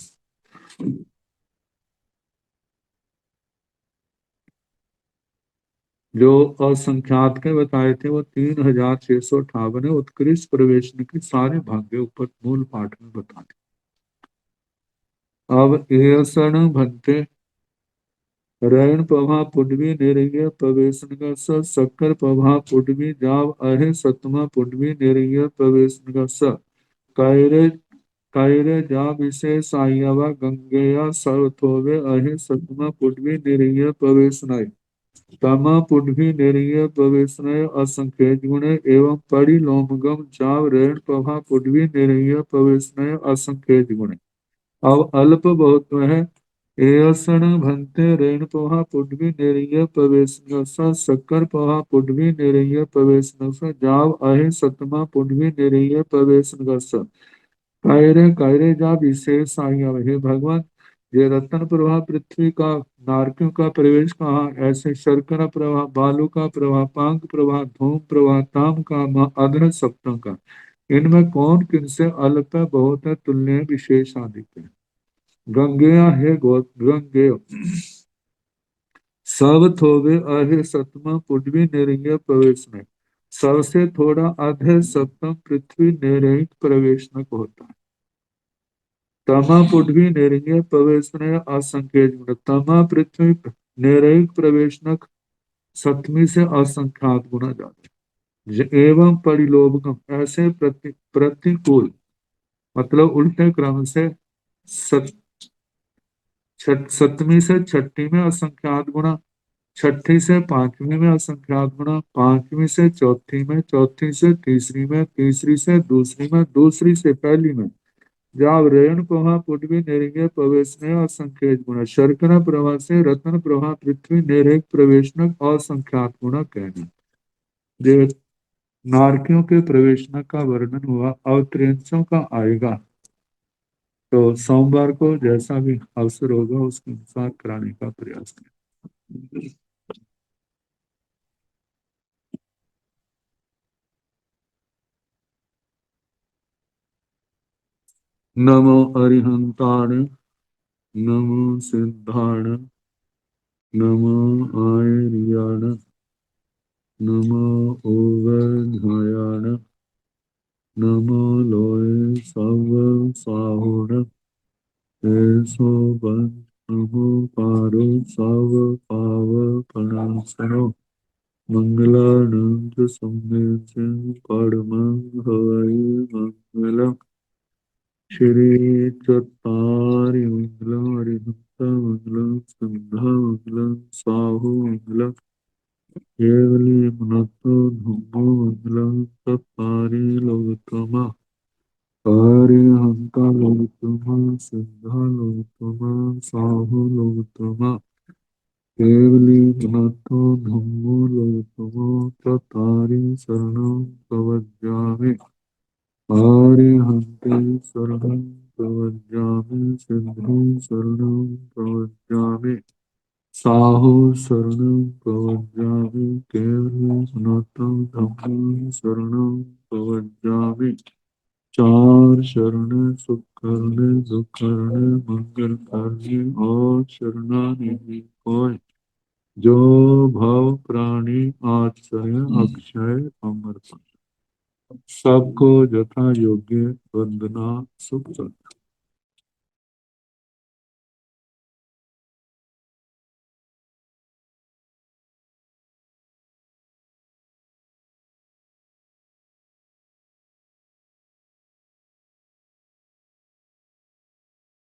जो असंख्यात के बताए थे वो 3658 है। उत्कृष्ट प्रवेशन के सारे भाग्य ऊपर मूल पाठ में बता दिए। अब एसण भंते रैण पवा पुडवी निरय प्रवेशन शक्कर पवा पुडवी जाव अहे सतमा पुडवी निरय प्रवेशन कायरे कायरे जा विशेष आयवा गंगेया सर्वथोवे अहे सतमा पुडवी निरय प्रवेशनाय तमा पुडवी निरय प्रवेशनाय असंख्य गुण एवं परिलोमगम जाव रैण पवा पुडवी निरय प्रवेशनाय असंख्य गुण। अब अल्प बहुत है एयसण भंते रेण पोहा पुडवी निरय प्रवेशनसा शक्कर पोहा पुडवी निरय प्रवेशनसा जाव अहे सतमा पुडवी निरय प्रवेशनसा कायरे कायरे जा विशेष आज्ञा। हे भगवान, ये रतन प्रवाह पृथ्वी का नारकियों का प्रवेश कहाँ, ऐसे शर्करा प्रवाह, बालू का प्रवाह, पांक प्रवाह, धूम प्रवाह, ताम का, अधर सप्तम का, इनमें कौन किनसे अल्प है, बहुत है, तुल्य है, विशेष आदि है। गंगेया है गंगे सब थोवे अधे सप्तम पुडवी निरय प्रवेश में सबसे थोड़ा अधे सप्तम पृथ्वी निरहित प्रवेशनक होता है। तमा पुडवी निरय प्रवेश में असंख्य गुण, तमा पृथ्वी निरहित प्रवेशनक सप्तमी से असंख्यात गुना जाते हैं। एवं परिलोभकम ऐसे प्रतिकूल मतलब उल्टे क्रम से सप्तमी से छठी में असंख्यात गुणा, छठी से पांचवी में असंख्यात गुणा, पांचवी से चौथी में, चौथी से तीसरी में, तीसरी से दूसरी में, दूसरी से पहली में, जब रेण प्रभा पुडवी निरय प्रवेश ने असंख्यत गुणा, शर्करा प्रभा से रत्न प्रभा पृथ्वी निरय प्रवेशनक असंख्यात गुणा कहना। ये नारकियों के प्रवेशनक का वर्णन हुआ। अवतरेंसों का आएगा तो सोमवार को जैसा भी अवसर होगा उसके अनुसार कराने का प्रयास करें। नमो अरिहंताण, नमो सिद्धाण, नमो आयर्याण, नमो ओवधायाण, नमो लोय सव साहुण, ऐसो बन नमो पारो सव पाव पणासनो मंगलानंद सम्मेत परमं हवै मंगलम्। श्री चत्तारि मंगलम् हरिहंत मंगलम् संध्या मंगलम् साहु मंगलम् केवली मनतो धम्मो मंगलम् चत्तारि लोकोत्तमा हरिहंत लोकोत्तमा संध्या लोकोत्तमा साहु लोकोत्तमा केवली मनतो धम्मो लोकोत्तमा चत्तारि शरणं प्रवज्जामि आर्यहन्ते शरणं प्रवज्जामि सिद्धं शरणं प्रवज्जामि साहु शरणं प्रवज्जामि केवलं सनातनं धम्मं शरणं प्रवज्जामि। चार शरण सुख करने दुख करने मंगल करने और शरणागति कोय जो भव प्राणी आश्रय अक्षय अमर। सबको यथा योग्य वंदना सुख।